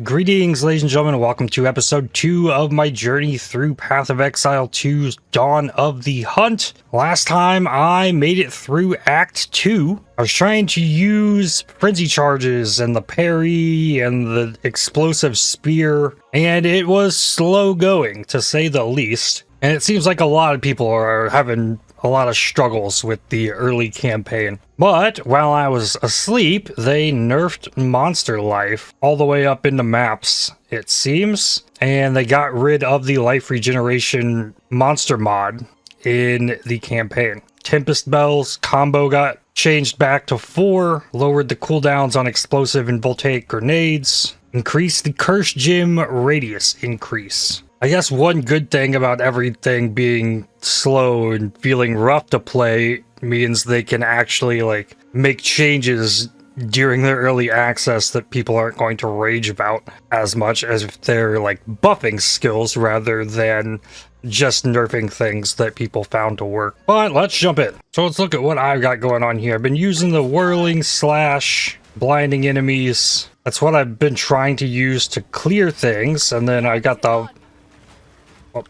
Greetings, ladies and gentlemen, and welcome to episode 2 of my journey through Path of Exile 2's Dawn of the Hunt. Last time I made it through Act 2, I was trying to use frenzy charges and the parry and the explosive spear, and it was slow going, to say the least. And it seems like a lot of people are having a lot of struggles with the early campaign. But while I was asleep, they nerfed monster life all the way up into maps, it seems. And they got rid of the life regeneration monster mod in the campaign. Tempest Bells combo got changed back to 4, lowered the cooldowns on explosive and voltaic grenades, increased the curse gem radius increase. I guess one good thing about everything being slow and feeling rough to play means they can actually make changes during their early access that people aren't going to rage about as much as if they're buffing skills rather than just nerfing things that people found to work. But let's jump in. So let's look at what I've got going on here. I've been using the Whirling / blinding enemies. That's what I've been trying to use to clear things, and then I got the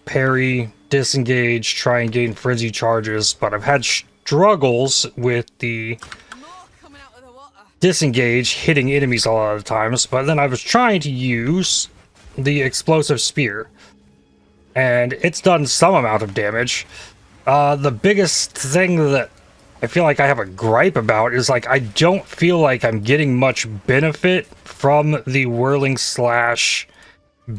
Parry, Disengage, try and gain frenzy charges, but I've had struggles with the Disengage hitting enemies a lot of times. But then I was trying to use the explosive spear, and it's done some amount of damage. The biggest thing that I feel like I have a gripe about is I don't feel like I'm getting much benefit from the Whirling /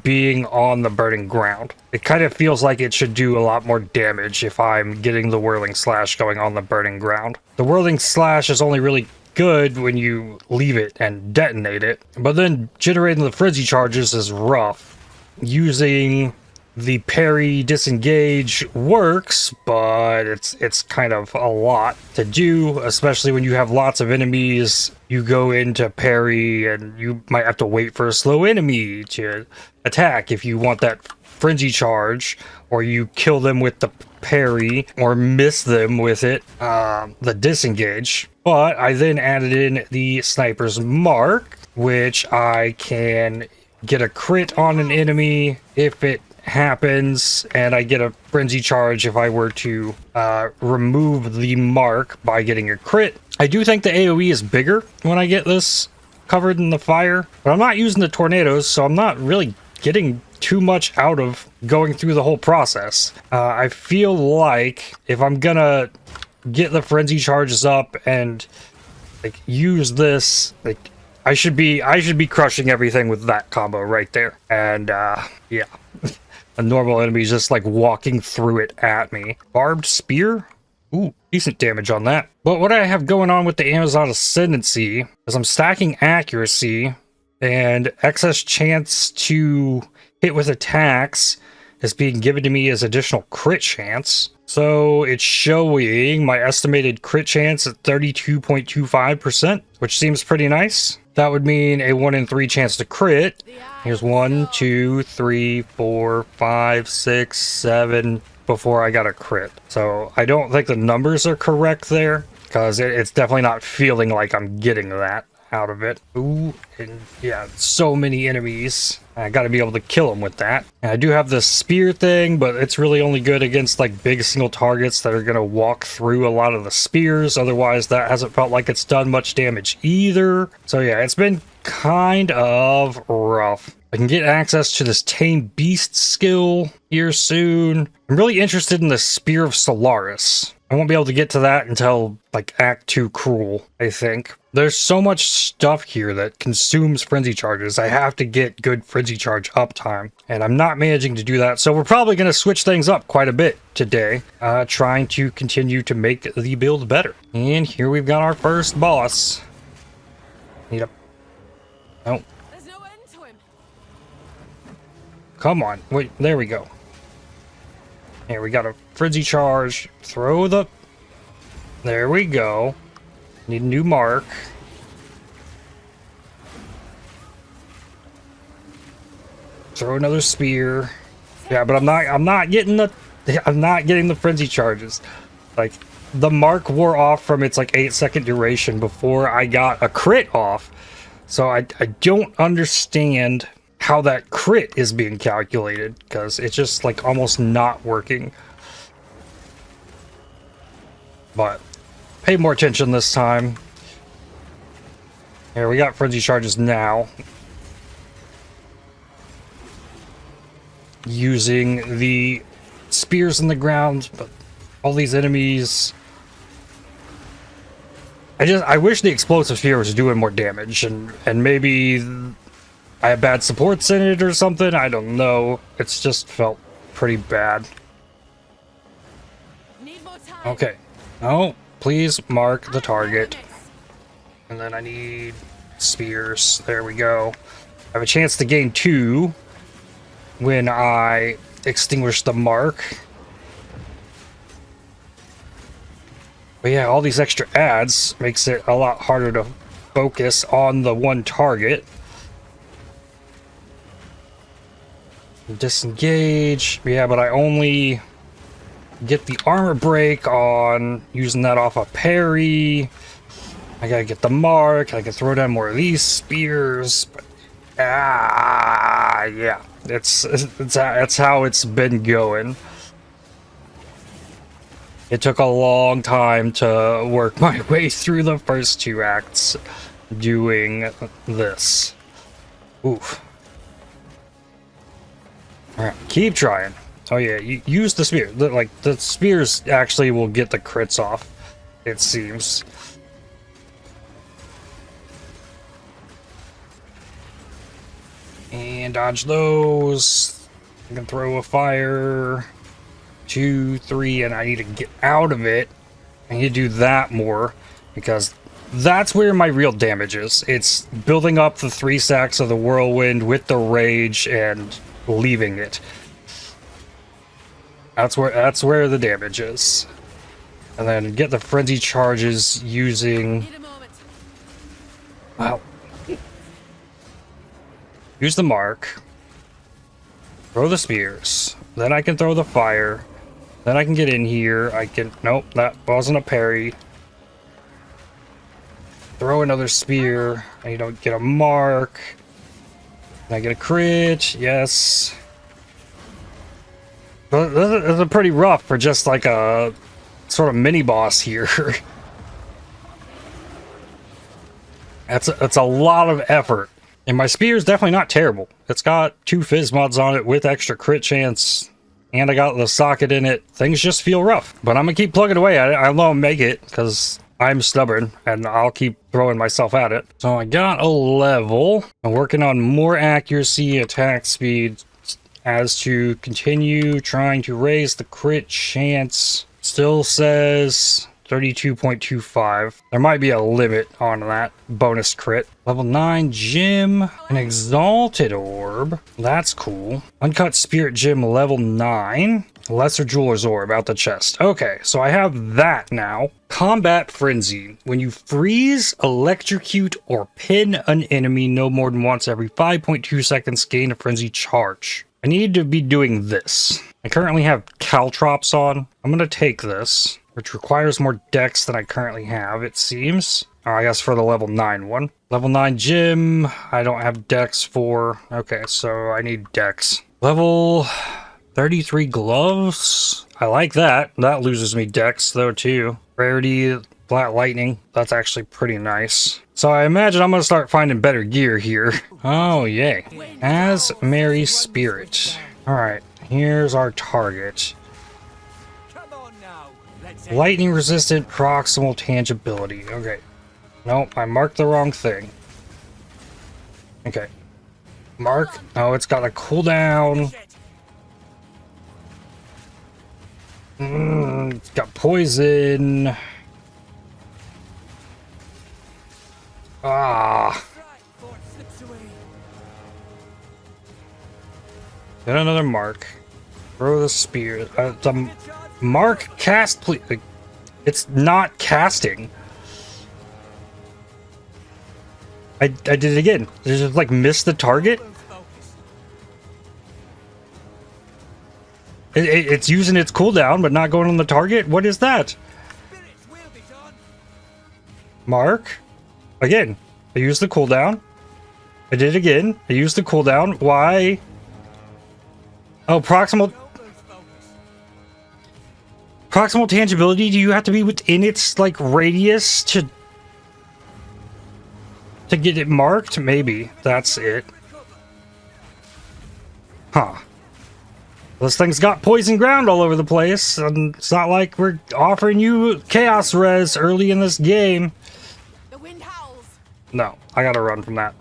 being on the burning ground. It kind of feels like it should do a lot more damage if I'm getting the Whirling / going on the burning ground. The Whirling / is only really good when you leave it and detonate it, but then generating the frenzy charges is rough. Using the parry disengage works, but it's kind of a lot to do, especially when you have lots of enemies. You go into parry and you might have to wait for a slow enemy to attack if you want that frenzy charge, or you kill them with the parry or miss them with it, the disengage. But I then added in the sniper's mark, which I can get a crit on an enemy if it happens, and I get a frenzy charge if I were to remove the mark by getting a crit. I do think the AoE is bigger when I get this covered in the fire, but I'm not using the tornadoes, so I'm not really getting too much out of going through the whole process. I feel like if I'm gonna get the frenzy charges up and use this, I should be crushing everything with that combo right there. And yeah. A normal enemy is just walking through it at me. Barbed spear? Ooh, decent damage on that. But what I have going on with the Amazon Ascendancy is I'm stacking accuracy, and excess chance to hit with attacks is being given to me as additional crit chance. So it's showing my estimated crit chance at 32.25%, which seems pretty nice. That would mean a 1 in 3 chance to crit. Here's 1, 2, 3, 4, 5, 6, 7 before I got a crit. So I don't think the numbers are correct there, because it's definitely not feeling like I'm getting that out of it. Ooh, and yeah, so many enemies. I gotta be able to kill them with that. And I do have the spear thing, but it's really only good against big single targets that are gonna walk through a lot of the spears. Otherwise, that hasn't felt like it's done much damage either. So yeah, it's been kind of rough. I can get access to this Tame Beast skill here soon. I'm really interested in the Spear of Solaris. I won't be able to get to that until Act 2 Cruel, I think. There's so much stuff here that consumes frenzy charges. I have to get good frenzy charge uptime, and I'm not managing to do that. So we're probably going to switch things up quite a bit today, trying to continue to make the build better. And here we've got our first boss. Need a... Oh. There's no end to him. Come on. Wait, there we go. Here, we got a frenzy charge. Throw the... There we go. Need a new mark. Throw another spear. Yeah, but I'm not getting the frenzy charges. The mark wore off from its 8-second duration before I got a crit off. So I don't understand how that crit is being calculated, because it's just like almost not working. But pay more attention this time. Here, we got frenzy charges now. Using the spears in the ground, but all these enemies... I wish the explosive spear was doing more damage, and maybe I have bad supports in it or something. I don't know. It's just felt pretty bad. Okay. Oh, please mark the target. And then I need spears. There we go. I have a chance to gain 2 when I extinguish the mark. But yeah, all these extra adds makes it a lot harder to focus on the one target. Disengage. Yeah, but I only get the armor break on using that off of Parry. I gotta get the mark. I can throw down more of these spears. But, yeah. That's how it's been going. It took a long time to work my way through the first 2 acts doing this. Oof. Alright, keep trying. Oh yeah, use the spear. Like, the spears actually will get the crits off, it seems. And dodge those. I can throw a fire. 2, 3, and I need to get out of it. I need to do that more, because that's where my real damage is. It's building up the 3 stacks of the whirlwind with the rage and leaving it. That's where the damage is. And then get the frenzy charges using... Well, use the mark. Throw the spears. Then I can throw the fire. Then I can get in here. I can... Nope, that wasn't a parry. Throw another spear. I need to get a mark. Can I get a crit? Yes. This is pretty rough for just like a sort of mini boss here. That's a lot of effort. And my spear is definitely not terrible. It's got 2 fizz mods on it with extra crit chance. And I got the socket in it. Things just feel rough. But I'm going to keep plugging away at it. I know I'll make it because I'm stubborn. And I'll keep throwing myself at it. So I got a level. I'm working on more accuracy, attack speed, as to continue trying to raise the crit chance. Still says 32.25. There might be a limit on that bonus crit. Level 9 gem, an exalted orb. That's cool. Uncut spirit gem level 9. Lesser jeweler's orb out the chest. Okay, so I have that now. Combat frenzy. When you freeze, electrocute, or pin an enemy no more than once every 5.2 seconds, gain a frenzy charge. I need to be doing this. I currently have caltrops on. I'm gonna take this, which requires more dex than I currently have, it seems. Oh, I guess for the level 9 one. Level 9 gym, I don't have dex for. Okay, so I need dex. Level 33 gloves. I like that. That loses me dex though too. Rarity, flat lightning. That's actually pretty nice. So I imagine I'm gonna start finding better gear here. Oh yay. As Mary Spirit. Alright, here's our target. Lightning resistant proximal tangibility. Okay. Nope, I marked the wrong thing. Okay. Mark. Oh, it's got a cooldown. It's got poison. Ah. Get another mark. Throw the spear. The mark cast, please. It's not casting. I did it again. Did it like miss the target? It's using its cooldown, but not going on the target? What is that? Mark? Again, I use the cooldown. I did it again. I used the cooldown. Why? Oh, proximal tangibility. Do you have to be within its like radius to get it marked? Maybe that's it. Huh. This thing's got poison ground all over the place, and it's not like we're offering you chaos res early in this game. The wind howls. No, I gotta run from that.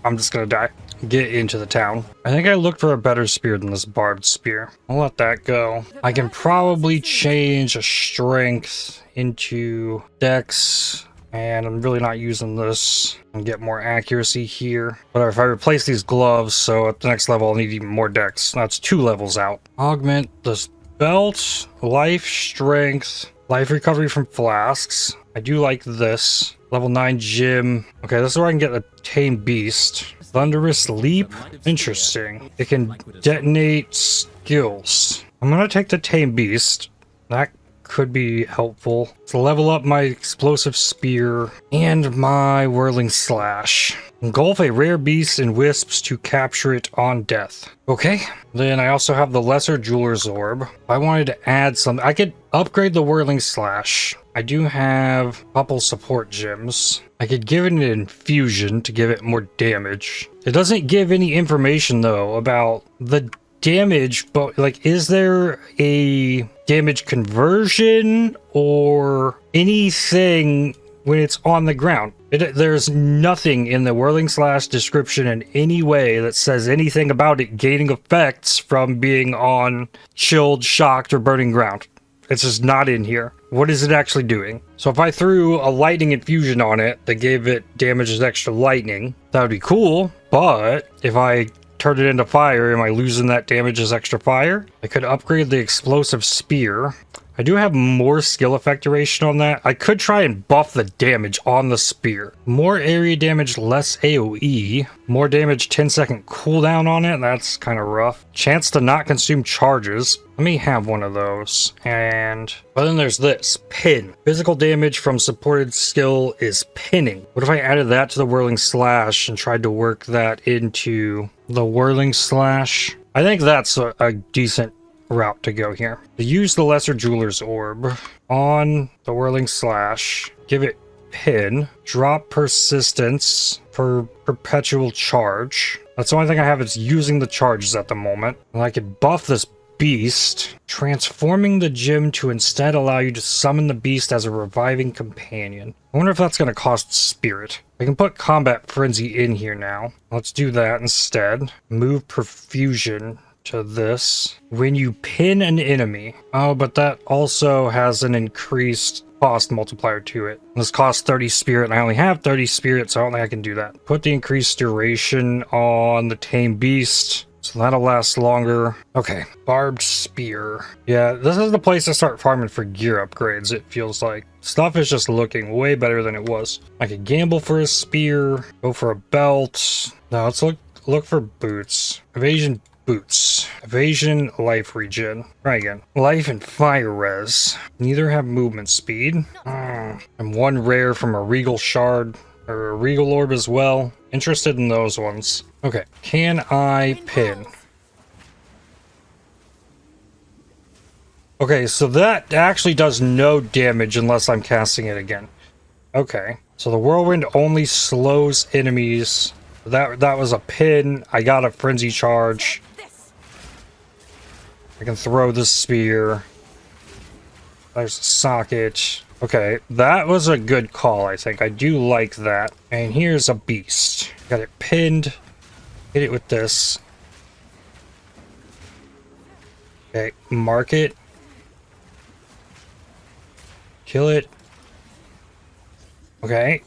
I'm just gonna die. Get into the town. I think I looked for a better spear than this barbed spear. I'll let that go. I can probably change a strength into dex, and I'm really not using this, and get more accuracy here. But if I replace these gloves, so at the next level I'll need even more dex. That's 2 levels out. Augment this belt, life, strength, life recovery from flasks. I do like this. Level 9 gym. Okay, this is where I can get a tame beast. Thunderous leap. Interesting. It can detonate skills. I'm gonna take the tame beast. That could be helpful to level up my explosive spear and my whirling slash. Engulf a rare beast in wisps to capture it on death. Okay, then I also have the lesser jeweler's orb. If I wanted to add some, I could upgrade the whirling slash. I do have a couple support gems. I could give it an infusion to give it more damage. It doesn't give any information though about the damage, but like, is there a damage conversion or anything when it's on the ground? There's nothing in the whirling slash description in any way that says anything about it gaining effects from being on chilled, shocked, or burning ground. It's just not in here. What is it actually doing? So if I threw a lightning infusion on it that gave it damage as extra lightning, that would be cool. But if I turn it into fire, am I losing that damage as extra fire? I could upgrade the explosive spear. I do have more skill effect duration on that. I could try and buff the damage on the spear. More area damage, less AoE. More damage, 10-second cooldown on it. That's kind of rough. Chance to not consume charges. Let me have one of those. But then there's this, pin. Physical damage from supported skill is pinning. What if I added that to the whirling slash and tried to work that into the whirling slash? I think that's a decent route to go here. To use the lesser jeweler's orb on the whirling slash, give it pin, drop persistence for perpetual charge. That's the only thing I have is using the charges at the moment. And I could buff this beast, transforming the gem to instead allow you to summon the beast as a reviving companion. I wonder if that's going to cost spirit. I can put combat frenzy in here now. Let's do that instead. Move Profusion to this. When you pin an enemy. Oh, but that also has an increased cost multiplier to it. This costs 30 spirit, and I only have 30 spirit, so I don't think I can do that. Put the increased duration on the tame beast, so that'll last longer. Okay, barbed spear. Yeah, this is the place to start farming for gear upgrades, it feels like. Stuff is just looking way better than it was. I could gamble for a spear, go for a belt. Now let's look for boots. Evasion boots. Evasion, life regen. Try again. Life and fire res. Neither have movement speed. And one rare from a regal shard, or a regal orb as well. Interested in those ones. Okay, can I pin? Okay, so that actually does no damage unless I'm casting it again. Okay, so the whirlwind only slows enemies. That was a pin. I got a frenzy charge. I can throw the spear. There's a socket. Okay, that was a good call, I think. I do like that. And here's a beast. Got it pinned. Hit it with this. Okay, mark it. Kill it. Okay.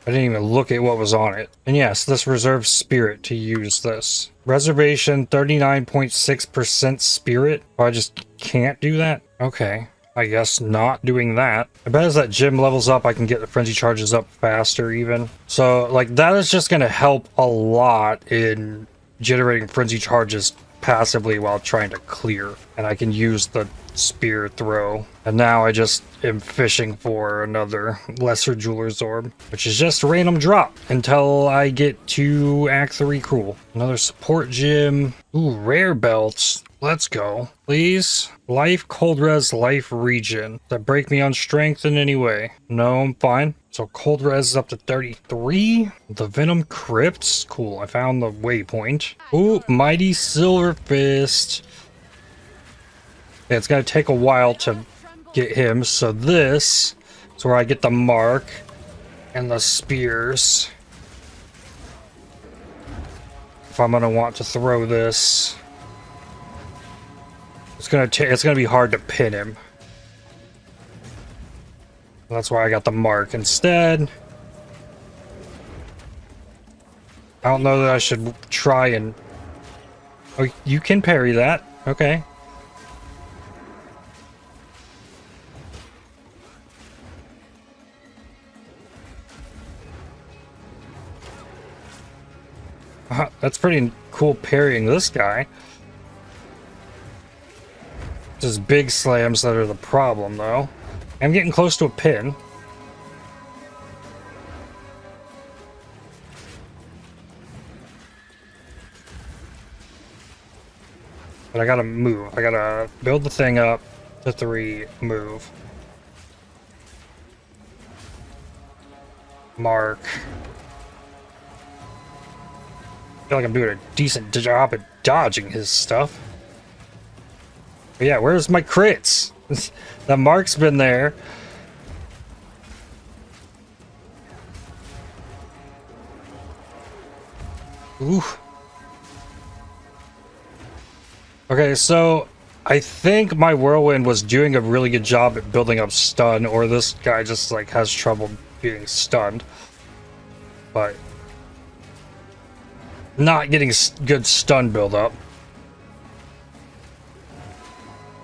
I didn't even look at what was on it. And yes, this reserves spirit to use this. Reservation, 39.6% spirit. Oh, I just can't do that? Okay. I guess not doing that. I bet as that gym levels up, I can get the frenzy charges up faster even. So, like, that is just going to help a lot in generating frenzy charges passively while trying to clear. And I can use the spear throw. And now I just am fishing for another lesser jeweler's orb, which is just a random drop until I get to Act 3 Cruel. Another support gem. Ooh, rare belts. Let's go. Please. Life, cold res, life regen. Does that break me on strength in any way? No, I'm fine. So cold res is up to 33. The venom crypts. Cool. I found the waypoint. Ooh, mighty silver fist. Yeah, it's gonna take a while to get him. So this is where I get the mark and the spears. If I'm gonna want to throw this. It's gonna be hard to pin him. That's why I got the mark instead. I don't know that I should try and... Oh, you can parry that. Okay. That's pretty cool parrying this guy. Just big slams that are the problem, though. I'm getting close to a pin. But I gotta move. I gotta build the thing up to 3, move. Mark. I feel like I'm doing a decent job at dodging his stuff. But yeah, where's my crits? The mark's been there. Ooh. Okay, so I think my whirlwind was doing a really good job at building up stun, or this guy just like has trouble being stunned. But not getting good stun build up.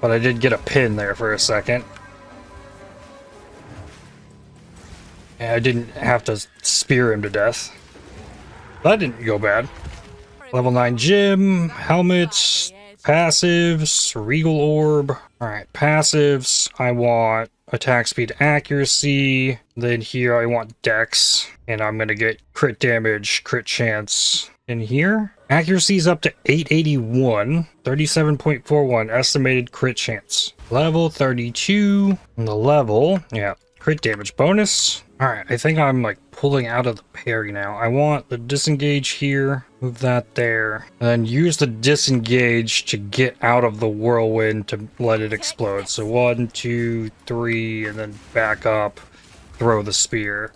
But I did get a pin there for a second. And I didn't have to spear him to death. That didn't go bad. Level 9 gem, helmets, passives, regal orb. Alright, passives. I want attack speed accuracy. Then here I want dex. And I'm gonna get crit damage, crit chance in here. Accuracy is up to 881, 37.41 estimated crit chance. Level 32, and the level, yeah, crit damage bonus. Alright, I think I'm like pulling out of the parry now. I want the disengage here, move that there, and then use the disengage to get out of the whirlwind to let it explode. So 1, 2, 3, and then back up, throw the spear.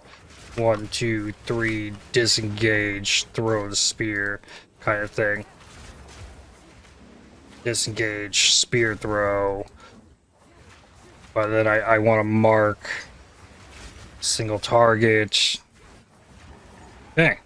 1, 2, 3, disengage, throw the spear. Kind of thing. Disengage, spear throw. But then I want to mark single target. Okay.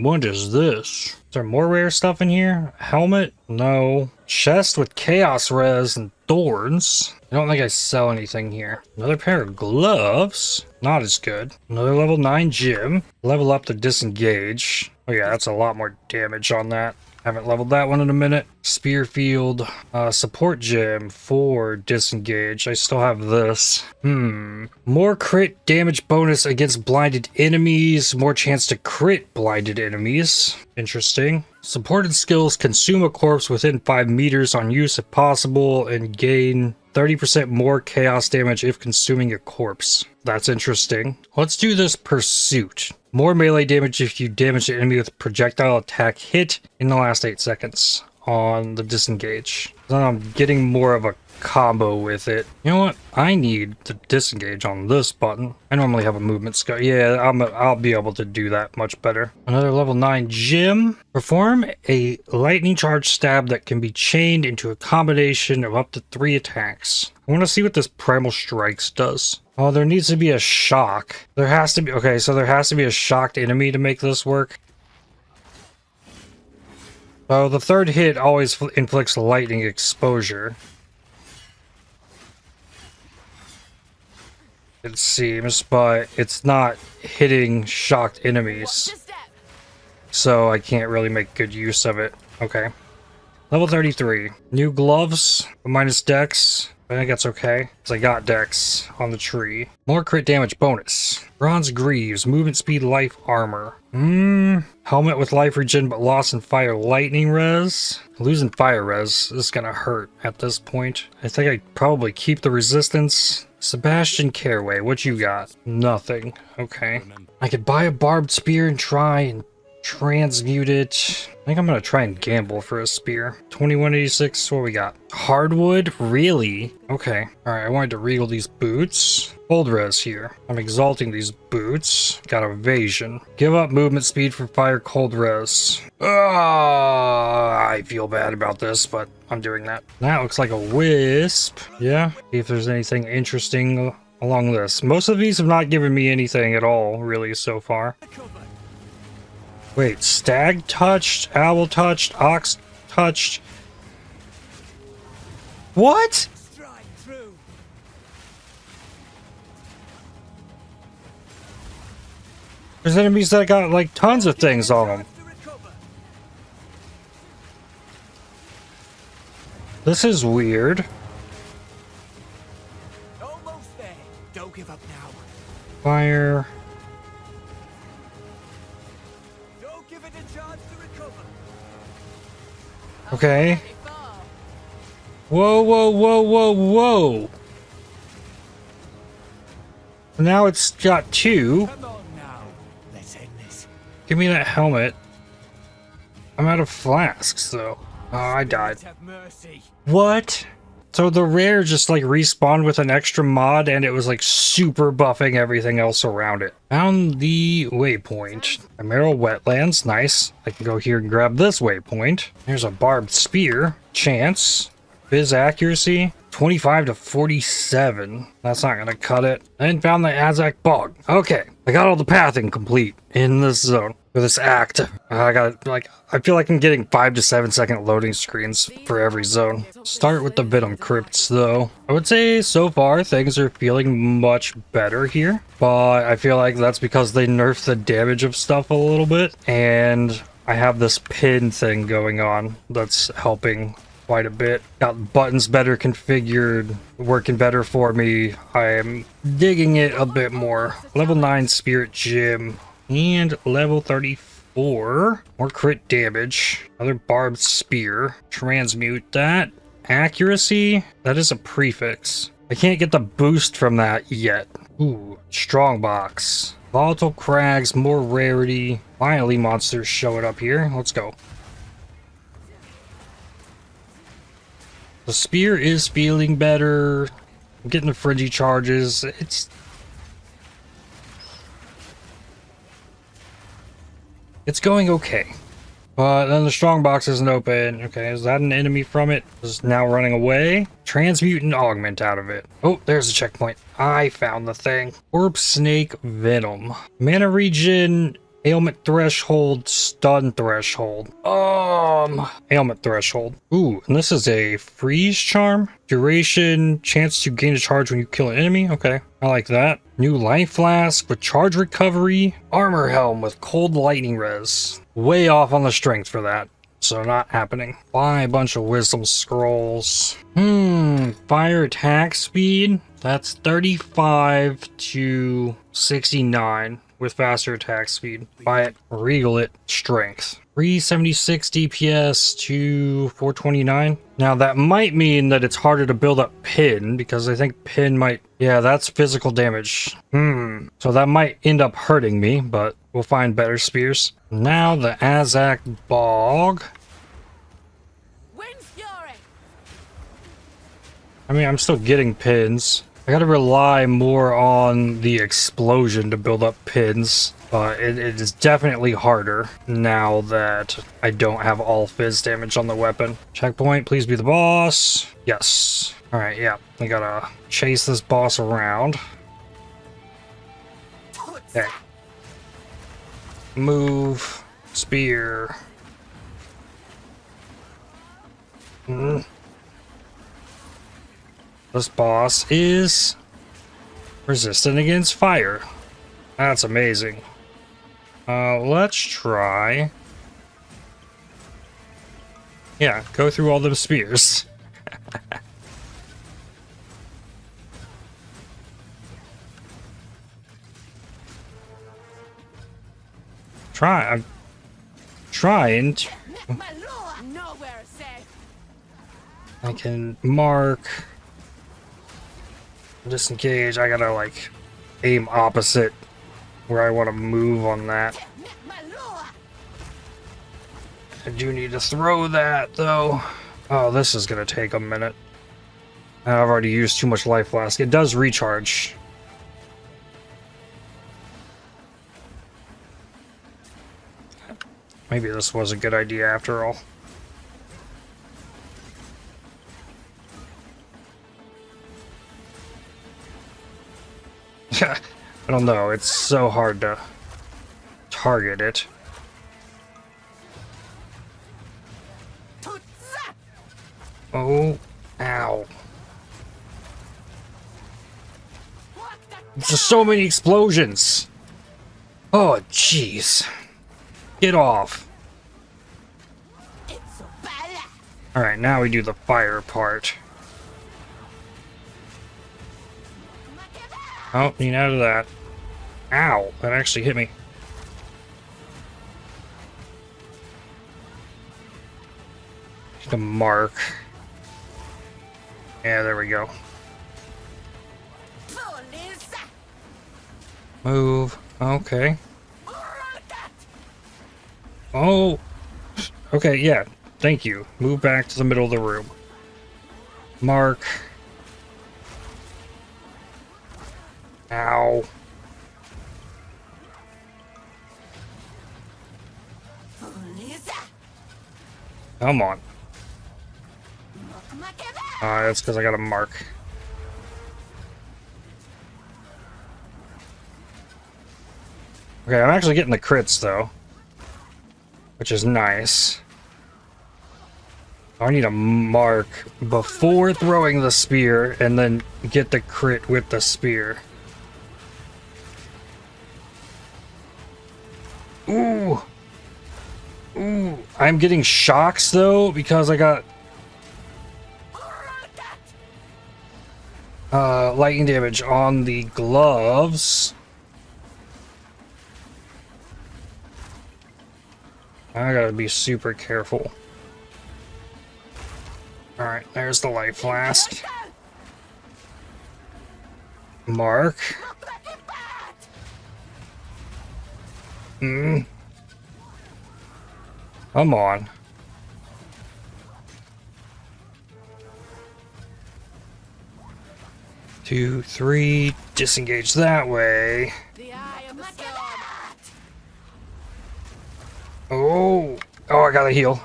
What is this? Is there more rare stuff in here? Helmet? No. Chest with chaos res and thorns. I don't think I sell anything here. Another pair of gloves. Not as good. Another level 9 gem. Level up to disengage. Oh yeah, that's a lot more damage on that. Haven't leveled that one in a minute. Spearfield. Support gem for disengage. I still have this. More crit damage bonus against blinded enemies. More chance to crit blinded enemies. Interesting. Supported skills consume a corpse within 5 meters on use if possible and gain 30% more chaos damage if consuming a corpse. That's interesting. Let's do this pursuit. More melee damage if you damage the enemy with a projectile attack hit in the last 8 seconds on the disengage. Then I'm getting more of a combo with it. You know what? I need to disengage on this button. I normally have a movement skill. Yeah, I'll be able to do that much better. Another level 9 gem. Perform a lightning charge stab that can be chained into a combination of up to 3 attacks. I want to see what this Primal Strikes does. Oh, there needs to be a shock. There has to be... Okay, so there has to be a shocked enemy to make this work. So the third hit always inflicts lightning exposure. It seems, but it's not hitting shocked enemies. So I can't really make good use of it. Okay. Level 33. New gloves, minus dex. I think that's okay, because I got dex on the tree. More crit damage bonus. Bronze greaves, movement speed, life armor. Helmet with life regen, but loss in fire lightning res. Losing fire res is gonna hurt at this point. I think I'd probably keep the resistance. Sebastian Caraway, what you got? Nothing. Okay. I could buy a barbed spear and try and transmute it. I think I'm gonna try and gamble for a spear. 2186, what we got? Hardwood? Really? Okay. Alright, I wanted to regal these boots. Cold res here. I'm exalting these boots. Got evasion. Give up movement speed for fire cold res. I feel bad about this, but I'm doing that. That looks like a wisp. Yeah. See if there's anything interesting along this. Most of these have not given me anything at all, really, so far. Wait, stag touched, owl touched, ox touched. What? There's enemies that got like tons of things on them. This is weird. Almost there. Don't give up now. Fire. Don't give it a chance to recover. Okay. Whoa, whoa, whoa, whoa, whoa. Now it's got two. Come on now. Let's end this. Give me that helmet. I'm out of flasks though. Oh, I died. Have mercy. What? So the rare just like respawned with an extra mod and it was like super buffing everything else around it. Found the waypoint. Emerald Wetlands, nice. I can go here and grab this waypoint. There's a barbed spear. Chance. Biz accuracy. 25 to 47. That's not gonna cut it. And found the Azak Bog. Okay, I got all the pathing complete in this zone. For this act. I feel like I'm getting 5 to 7 second loading screens for every zone. Start with the Venom Crypts though. I would say so far things are feeling much better here. But I feel like that's because they nerfed the damage of stuff a little bit. And I have this pin thing going on that's helping quite a bit. Got buttons better configured, working better for me. I am digging it a bit more. Level 9 Spirit Gem and level 34. More crit damage. Another barbed spear. Transmute that. Accuracy. That is a prefix. I can't get the boost from that yet. Ooh, strong box. Volatile crags, more rarity. Finally, monsters showing up here. Let's go. The spear is feeling better. I'm getting the fringy charges. It's going okay. But then the strong box isn't open. Okay, is that an enemy from it? Is now running away. Transmute and augment out of it. Oh, there's the checkpoint. I found the thing. Orb Snake Venom. Mana regen, ailment threshold, stun threshold. Ailment threshold. Ooh, and this is a freeze charm. Duration, chance to gain a charge when you kill an enemy. Okay, I like that. New life flask with charge recovery. Armor helm with cold lightning res. Way off on the strength for that. So not happening. Buy a bunch of wisdom scrolls. Fire attack speed. That's 35 to 69 with faster attack speed. Buy it, regal it, strength. 376 DPS to 429. Now that might mean that it's harder to build up pin because I think pin might, yeah, that's physical damage. So that might end up hurting me, but we'll find better spears. Now the Azak Bog. Wind Fury. I mean, I'm still getting pins. I gotta rely more on the explosion to build up pins, but it is definitely harder now that I don't have all fizz damage on the weapon. Checkpoint, please be the boss. Yes. Alright, yeah. I gotta chase this boss around. Okay. Move. Spear. This boss is resistant against fire. That's amazing. Let's try. Yeah, go through all those spears. I'm trying to... Nowhere safe. I can mark... Disengage. I gotta, like, aim opposite where I want to move on that. I do need to throw that, though. Oh, this is gonna take a minute. I've already used too much life flask. It does recharge. Maybe this was a good idea after all. I don't know. It's so hard to target it. Oh, ow. There's just so many explosions. Oh, jeez. Get off. Alright, now we do the fire part. Oh, need out of that. Ow, that actually hit me. Just a mark. Yeah, there we go. Move. Okay. Oh. Okay, yeah. Thank you. Move back to the middle of the room. Mark. Ow. Come on. That's because I got a mark. Okay, I'm actually getting the crits though, which is nice. I need a mark before throwing the spear and then get the crit with the spear. Ooh. Ooh. I'm getting shocks though because I got lightning damage on the gloves. I gotta be super careful. Alright, there's the life flask. Mark. Come on. Two, three, disengage that way. Oh, I gotta heal.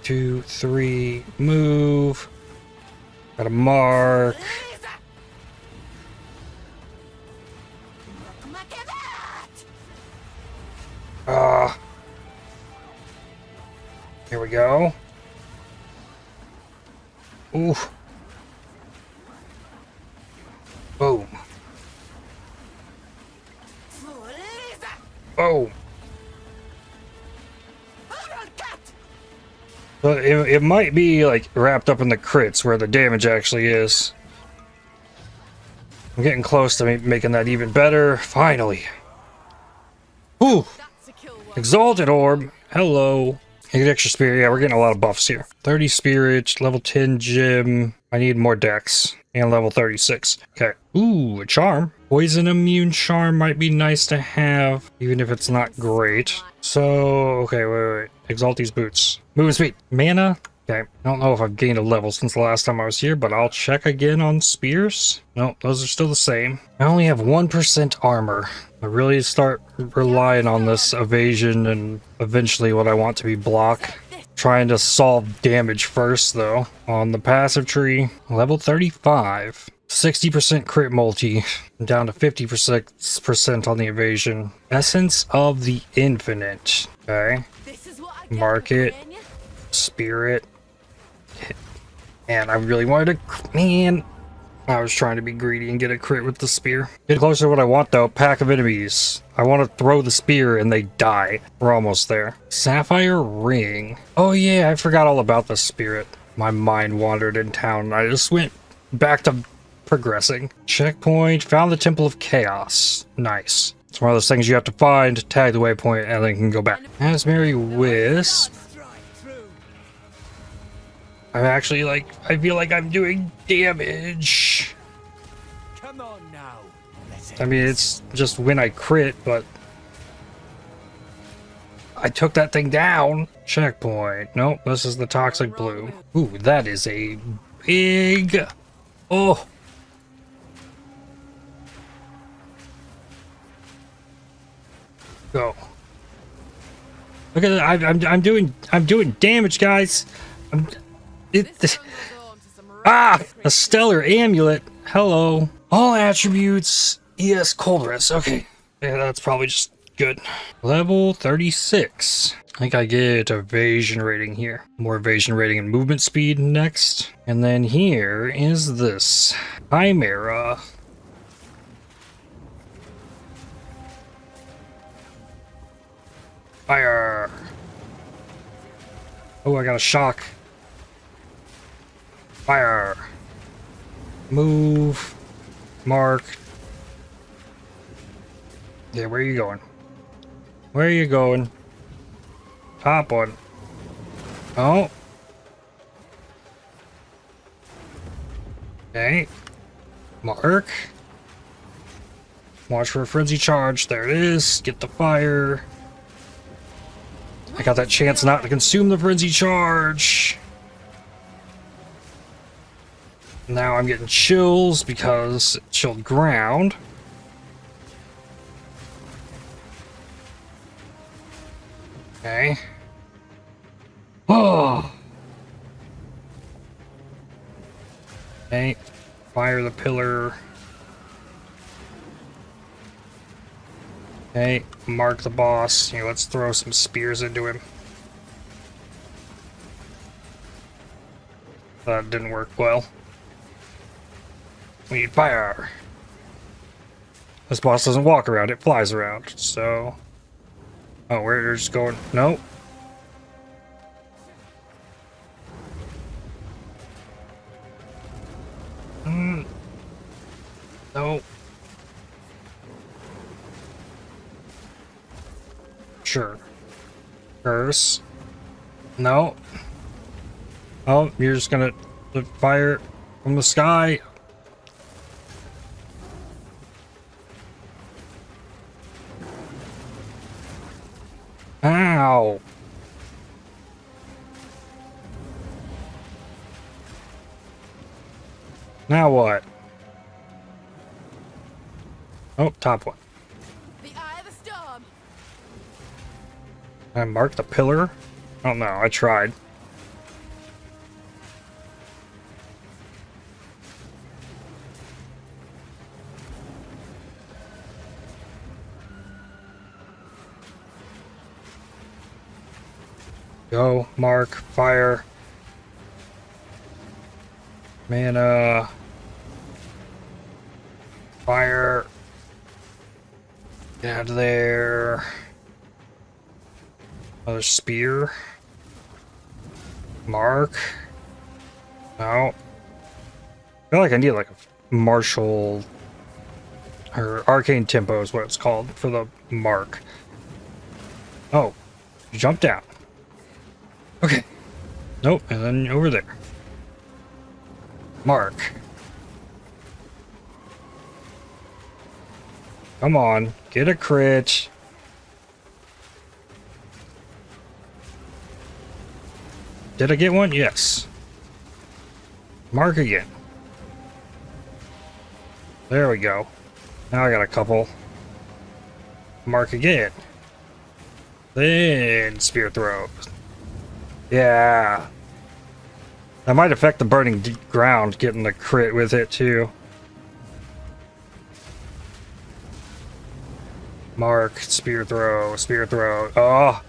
2, 3, move. Gotta mark. Here we go. Ooh. Boom. Oh. So it might be like wrapped up in the crits where the damage actually is. I'm getting close to making that even better. Finally. Ooh. Exalted Orb. Hello. I get extra spirit. Yeah, we're getting a lot of buffs here. 30 spirit, level 10 gem. I need more dex. And level 36. Okay. Ooh, a charm. Poison immune charm might be nice to have, even if it's not great. So, okay, wait. Exalt these boots. Movement speed. Mana. Okay. I don't know if I've gained a level since the last time I was here, but I'll check again on spears. Nope, those are still the same. I only have 1% armor. I really start relying on this evasion and eventually what I want to be block. Trying to solve damage first, though. On the passive tree, level 35. 60% crit multi, down to 50% on the evasion. Essence of the Infinite. Okay. Mark it. Spirit. And I really wanted to... Man. I was trying to be greedy and get a crit with the spear. Get closer to what I want though. Pack of enemies. I want to throw the spear and they die. We're almost there. Sapphire ring. Oh yeah, I forgot all about the spirit. My mind wandered in town. I just went back to progressing. Checkpoint. Found the Temple of Chaos. Nice. It's one of those things you have to find, tag the waypoint, and then can go back. Asmary Wisp. I'm actually like, I feel like I'm doing damage. Come on now. I mean, it's just when I crit, but I took that thing down. Checkpoint. Nope, this is the toxic blue. Ooh, that is a big. Oh. Go. Look at that. I'm doing damage, guys. A stellar amulet. Hello. All attributes. ES Coldress. Okay. Yeah, that's probably just good. Level 36. I think I get evasion rating here. More evasion rating and movement speed next. And then here is this. Chimera. Fire. Oh, I got a shock. Fire. Move. Mark. Yeah, where are you going? Where are you going? Top one. Oh. Okay. Mark. Watch for a frenzy charge. There it is. Get the fire. I got that chance not to consume the frenzy charge. Now I'm getting chills because it chilled ground. Okay. Oh. Okay. Fire the pillar. Okay. Mark the boss. Here, let's throw some spears into him. That didn't work well. We need fire. This boss doesn't walk around, it flies around, so... Oh, we're just going... Nope. Nope. Sure. Curse. No. Oh, you're just gonna fire from the sky. Ow. Now what? Oh, top one. The eye of the storm. I marked the pillar? I don't know, I tried. Go, mark, fire. Mana. Fire. Get out of there. Another spear. Mark. No. I feel like I need like a martial or arcane tempo is what it's called for the mark. Oh, jump down. Okay. Nope, and then over there. Mark. Come on, get a crit. Did I get one? Yes. Mark again. There we go. Now I got a couple. Mark again. Then spear throw. Yeah. That might affect the burning ground, getting the crit with it too. Mark, spear throw, spear throw. Oh,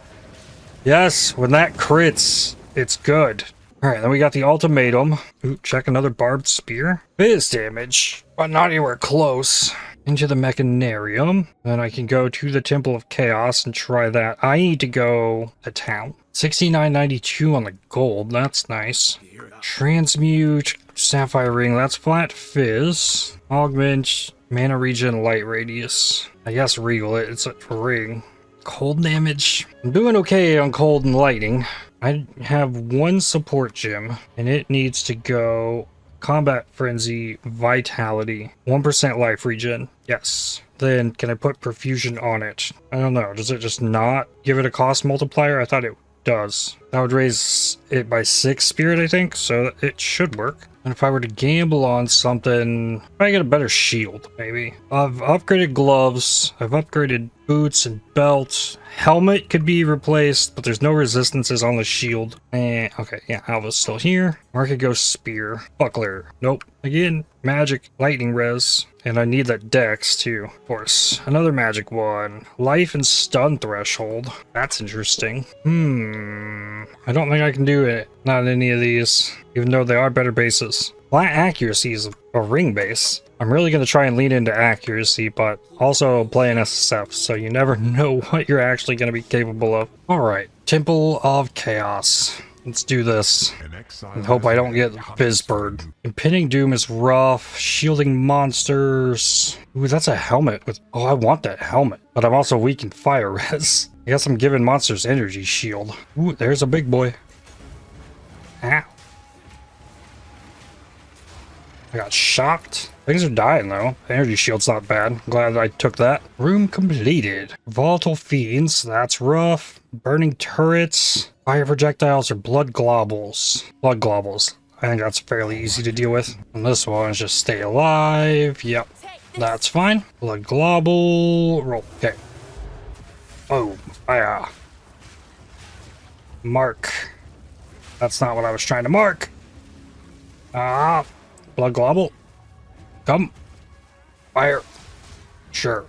yes, when that crits, it's good. Alright, then we got the ultimatum. Ooh, check another barbed spear. Fizz damage, but not anywhere close. Into the mechanarium. Then I can go to the Temple of Chaos and try that. I need to go to town. 69.92 on the gold. That's nice. Transmute. Sapphire ring. That's flat fizz. Augment. Mana regen. Light radius. I guess regal it. It's a ring. Cold damage. I'm doing okay on cold and lightning. I have one support gem, and it needs to go Combat Frenzy, Vitality, 1% life regen. Yes. Then can I put Profusion on it? I don't know. Does it just not give it a cost multiplier? I thought it does. That would raise it by 6 spirit, I think, so it should work. And if I were to gamble on something, I get a better shield, maybe. I've upgraded gloves. I've upgraded boots and belts. Helmet could be replaced, but there's no resistances on the shield. And okay, yeah, Alva's still here. Or I could go spear. Buckler. Nope. Again, magic, lightning res. And I need that dex too, of course. Another magic one. Life and stun threshold. That's interesting. I don't think I can do it. Not any of these, even though they are better bases. Flat accuracy is a ring base. I'm really going to try and lean into accuracy, but also play an SSF, so you never know what you're actually going to be capable of. Alright, Temple of Chaos. Let's do this. And hope I don't get Fizzbird. Impending Doom is rough. Shielding monsters. Ooh, that's a helmet with... Oh, I want that helmet. But I'm also weak in fire res. I guess I'm giving monsters energy shield. Ooh, there's a big boy. Ow. I got shocked. Things are dying though. Energy shield's not bad. Glad I took that. Room completed. Volatile fiends. That's rough. Burning turrets. Fire projectiles or blood globules. Blood globules. I think that's fairly easy to deal with. And this one is just stay alive. Yep. That's fine. Blood globule. Roll. Okay. Oh. Fire. Mark. That's not what I was trying to mark. Ah. Blood globule. Come. Fire. Sure.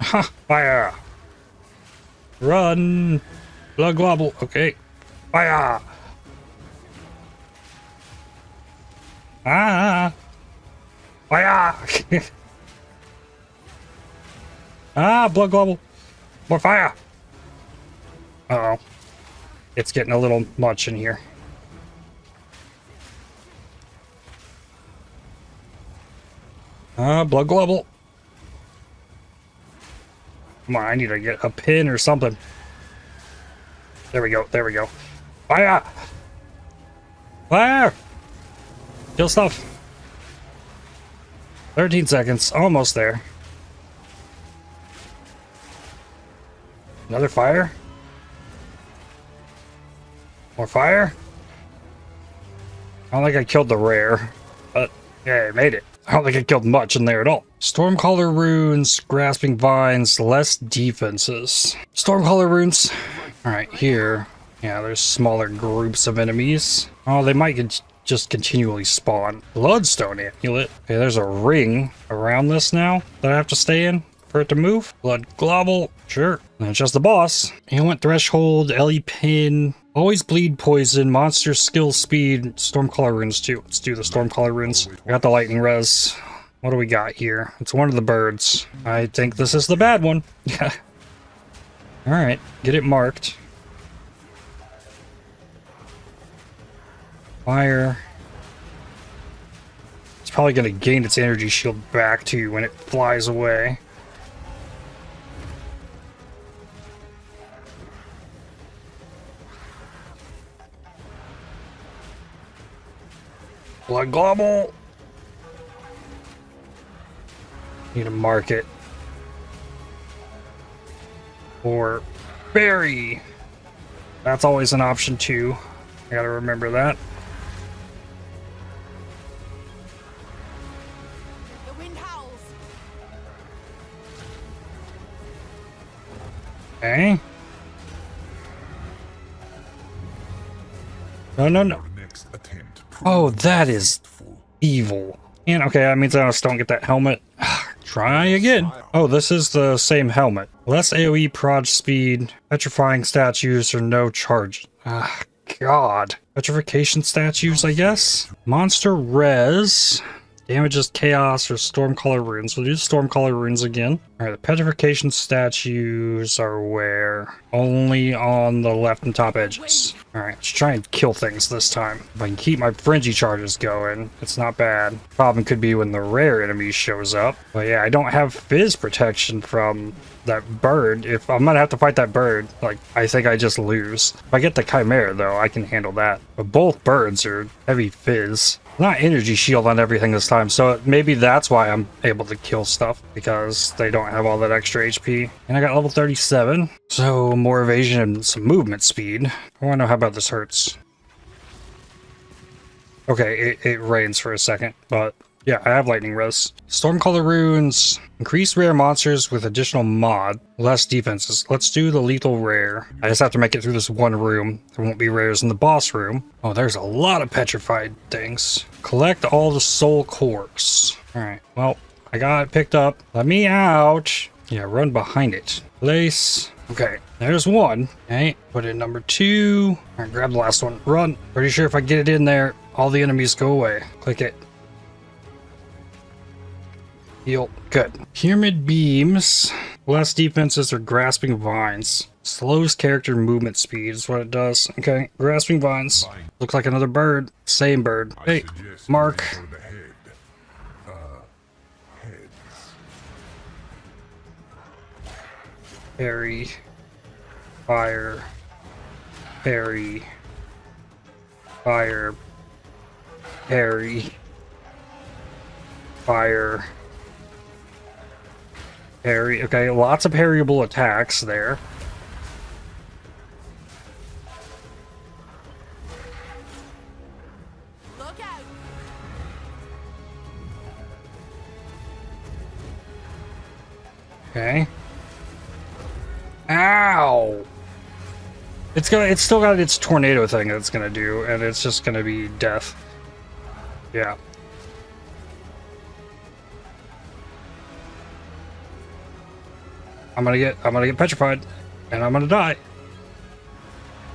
Ha. Fire. Run. Blood globule. Okay. Fire. Ah. Fire. Ah, blood globule. More fire. Uh-oh. It's getting a little much in here. Blood globule. Come on, I need to get a pin or something. There we go, there we go. Fire! Fire! Kill stuff. 13 seconds, almost there. Another fire. More fire. I don't think I killed the rare, but yeah, I made it. I don't think I killed much in there at all. Stormcaller runes, grasping vines, less defenses. Stormcaller runes. Alright, here. Yeah, there's smaller groups of enemies. Oh, they might just continually spawn. Bloodstone amulet. Okay, there's a ring around this now that I have to stay in for it to move. Blood globule. Sure. And it's just the boss. Ailment threshold, Ellie pin. Always bleed poison, monster skill speed, stormcaller runes too. Let's do the stormcaller runes. I got the lightning res. What do we got here? It's one of the birds. I think this is the bad one. Yeah. Alright, get it marked. Fire. It's probably going to gain its energy shield back too when it flies away. Blood globule. Need to mark it. Or Parry. That's always an option too. I gotta remember that. The wind howls. Okay. No, no, no. Oh, that is evil. And okay, that means I just don't get that helmet. Try again. Oh, this is the same helmet. Less AoE prod speed, petrifying statues, or no charge. god. Petrification statues, I guess? Monster res. Damages chaos or stormcaller runes. We'll do stormcaller runes again. Alright, the petrification statues are where? Only on the left and top edges. Alright, let's try and kill things this time. If I can keep my frenzy charges going, it's not bad. Problem could be when the rare enemy shows up. But yeah, I don't have fizz protection from that bird. If I'm gonna have to fight that bird, like, I think I just lose. If I get the chimera though, I can handle that. But both birds are heavy fizz. Not energy shield on everything this time, so maybe that's why I'm able to kill stuff, because they don't have all that extra HP. And I got level 37, so more evasion and some movement speed. I want to know how about this hurts. Okay, it rains for a second, but yeah, I have lightning res. Stormcaller runes, increase rare monsters with additional mod, less defenses. Let's do the lethal rare. I just have to make it through this one room. There won't be rares in the boss room. Oh, there's a lot of petrified things. Collect all the soul cores. All right, well, I got it picked up. Let me out. Yeah, run behind it. Place. Okay, there's one. Okay, put in number 2. All right, grab the last one. Run. Pretty sure if I get it in there, all the enemies go away. Click it. Heal. Good. Pyramid beams. Less defenses or grasping vines. Slows character movement speed is what it does. Okay. Grasping vines. Looks like another bird. Same bird. Hey, Mark. Parry. Fire. Parry. Fire. Parry. Fire. Parry. Okay, lots of parryable attacks there. Look out. Okay. Ow! It's still got its tornado thing that it's gonna do, and it's just gonna be death. Yeah. I'm gonna get petrified, and I'm gonna die.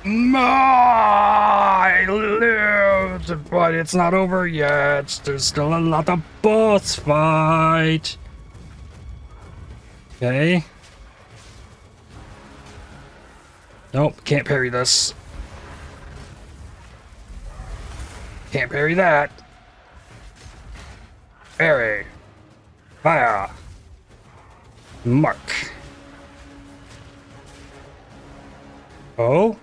I lived, but it's not over yet. There's still a lot of boss fight. Okay. Nope, can't parry this. Can't parry that. Parry. Fire. Mark. Oh?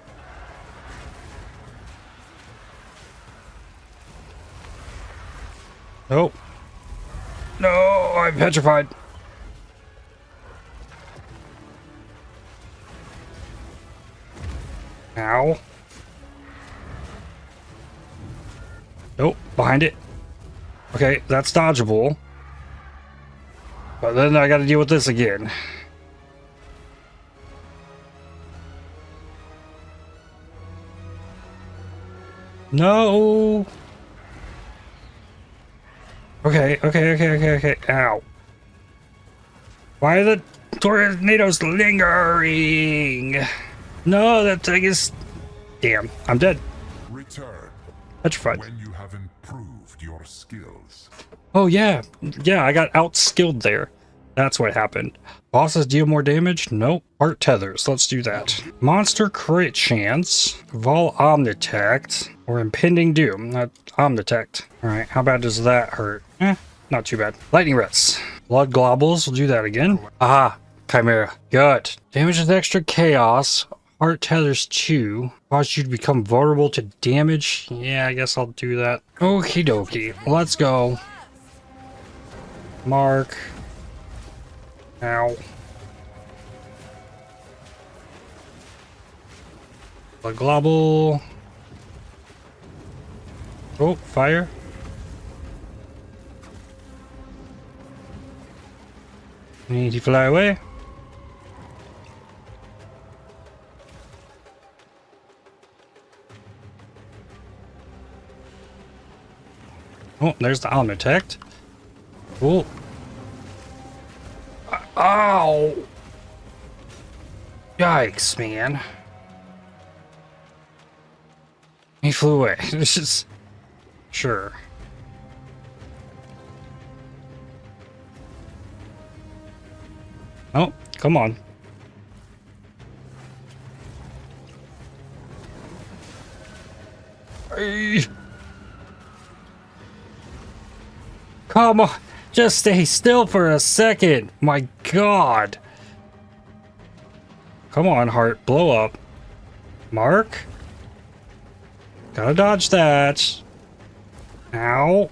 Nope. No, I'm petrified. Ow. Nope, behind it. Okay, that's dodgeable. But then I gotta deal with this again. No. Okay. Ow. Why are the tornadoes lingering? No, that thing is... Damn, I'm dead. Return Petrified. when you have improved your skills. Oh yeah, I got outskilled there. That's what happened. Bosses deal more damage? Nope. Heart tethers, let's do that. Monster crit chance, Vol Omnitect, or Impending Doom. Not Omnitect. Alright, how bad does that hurt? Not too bad. Lightning Rats. Blood Globules, we'll do that again. Aha, Chimera. Good. Damages extra chaos. Heart tethers 2. Cause you to become vulnerable to damage. Yeah, I guess I'll do that. Okie dokie. Let's go. Mark. Ow. The globule. Oh, fire. Need to fly away. Oh, there's the Omnitect. Cool. Ow! Yikes, man. flew away. It's just... Sure. Oh, come on. Hey. Come on. Just stay still for a second. My God. Come on, heart. Blow up. Mark? Gotta dodge that. Ow.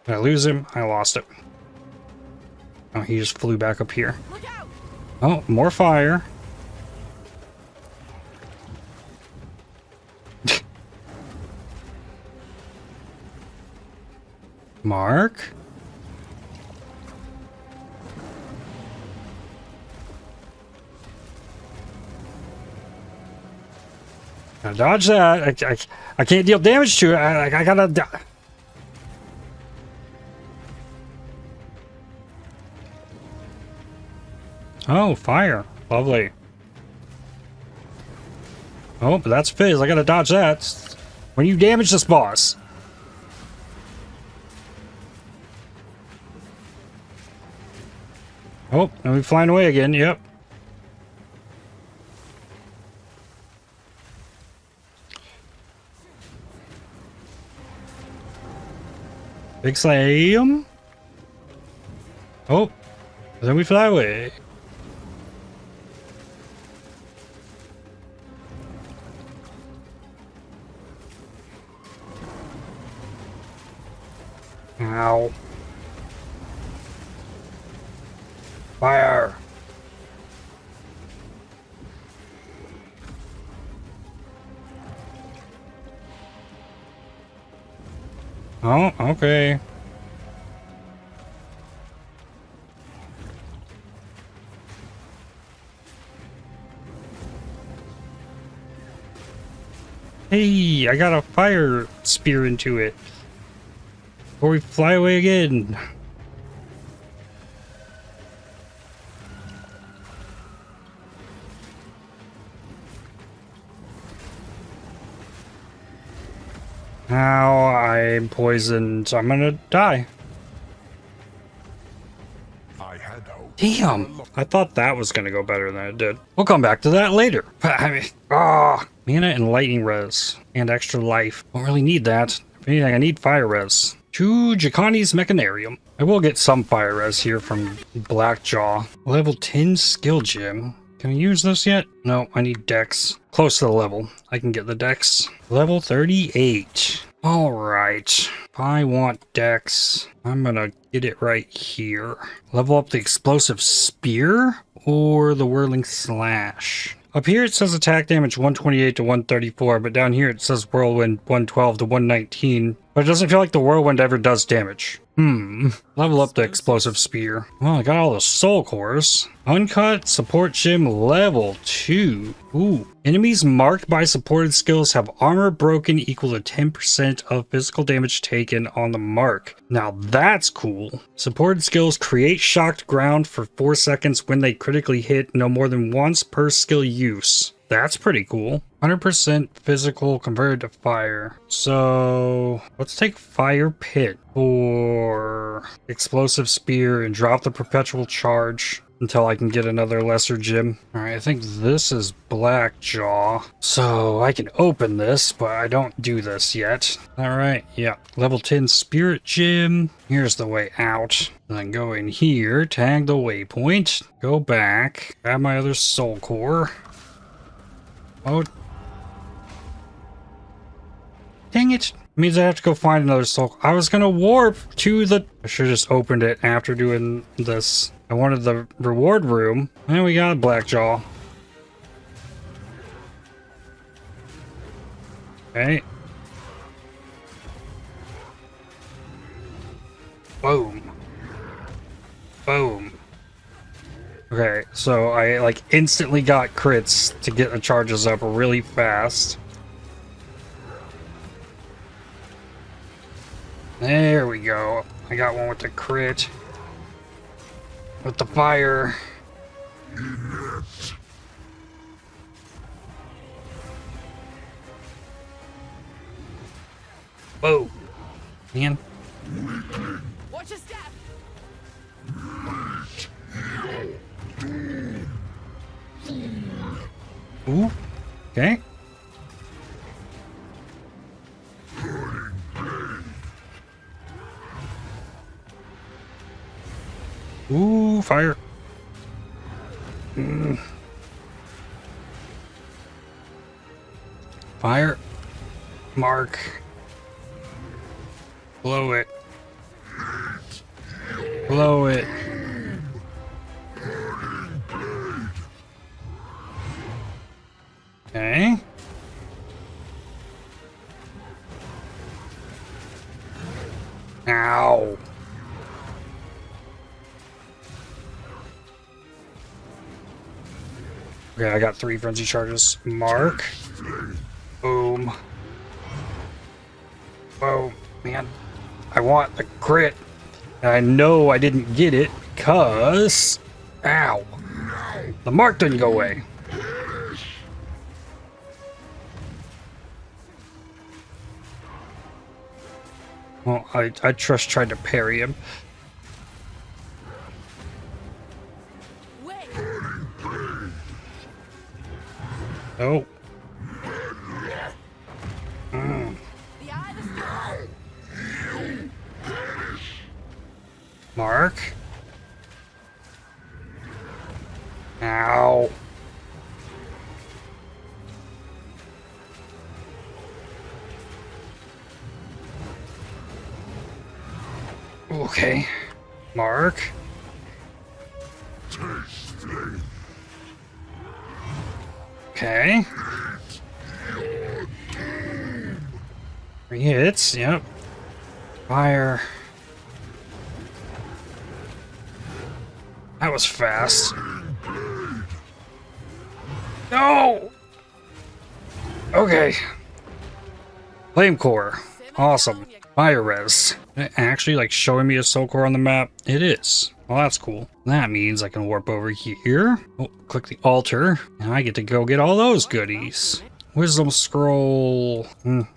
Did I lose him? I lost him. Oh, he just flew back up here. Look out! Oh, more fire. Mark? Gotta dodge that. I can't deal damage to it. I gotta... Oh, fire. Lovely. Oh, but that's Fizz. I gotta dodge that. When you damage this boss. Oh, and we're flying away again. Yep. Big slam. Oh, then we fly away. Ow. Fire. Oh, okay. Hey, I got a fire spear into it. Before we fly away again. Now I'm poisoned, so I'm gonna die. I had hoped. Damn! I thought that was gonna go better than it did. We'll come back to that later. I mean, mana and lightning res. And extra life. Don't really need that. If anything, I need fire res. 2 Jacani's Mechanarium. I will get some fire res here from Blackjaw. Level 10 skill gem. Can I use this yet? No, I need dex. Close to the level. I can get the dex. Level 38. Alright. If I want dex, I'm gonna get it right here. Level up the explosive spear or the whirling slash. Up here it says attack damage 128 to 134, but down here it says whirlwind 112 to 119. But it doesn't feel like the whirlwind ever does damage. Level up the explosive spear. Well, I got all the soul cores. Uncut support gem level 2. Ooh. Enemies marked by supported skills have armor broken equal to 10% of physical damage taken on the mark. Now that's cool. Supported skills create shocked ground for 4 seconds when they critically hit no more than once per skill use. That's pretty cool. 100% physical converted to fire. So let's take Fire Pit for explosive spear and drop the perpetual charge until I can get another lesser gem. All right, I think this is Blackjaw. So I can open this, but I don't do this yet. All right, yeah. Level 10 spirit gem. Here's the way out. And then go in here, tag the waypoint, go back, grab my other soul core. Oh. Dang it. Means I have to go find another soul. I was gonna warp to the... I should have just opened it after doing this. I wanted the reward room. And we got a Blackjaw. Okay. Boom. Boom. Okay, so I like instantly got crits to get the charges up really fast. There we go. I got one with the crit. With the fire. Whoa. Man. Watch your step. Ooh. Okay. Ooh, fire. Fire. Mark. Blow it. Blow it. Okay. Ow. Okay, I got 3 frenzy charges. Mark. Boom. Whoa, man. I want the crit. And I know I didn't get it because... Ow. The mark didn't go away. Well, I just tried to parry him. Wait. Oh. The eye of the storm. Mark. Ow. Okay. Mark. Okay. 3 hits, yep. Fire. That was fast. No! Okay. Flame core. Awesome. Fire res. It actually like showing me a soul core on the map? It is. Well, that's cool. That means I can warp over here. Oh, click the altar. And I get to go get all those goodies. Wisdom scroll.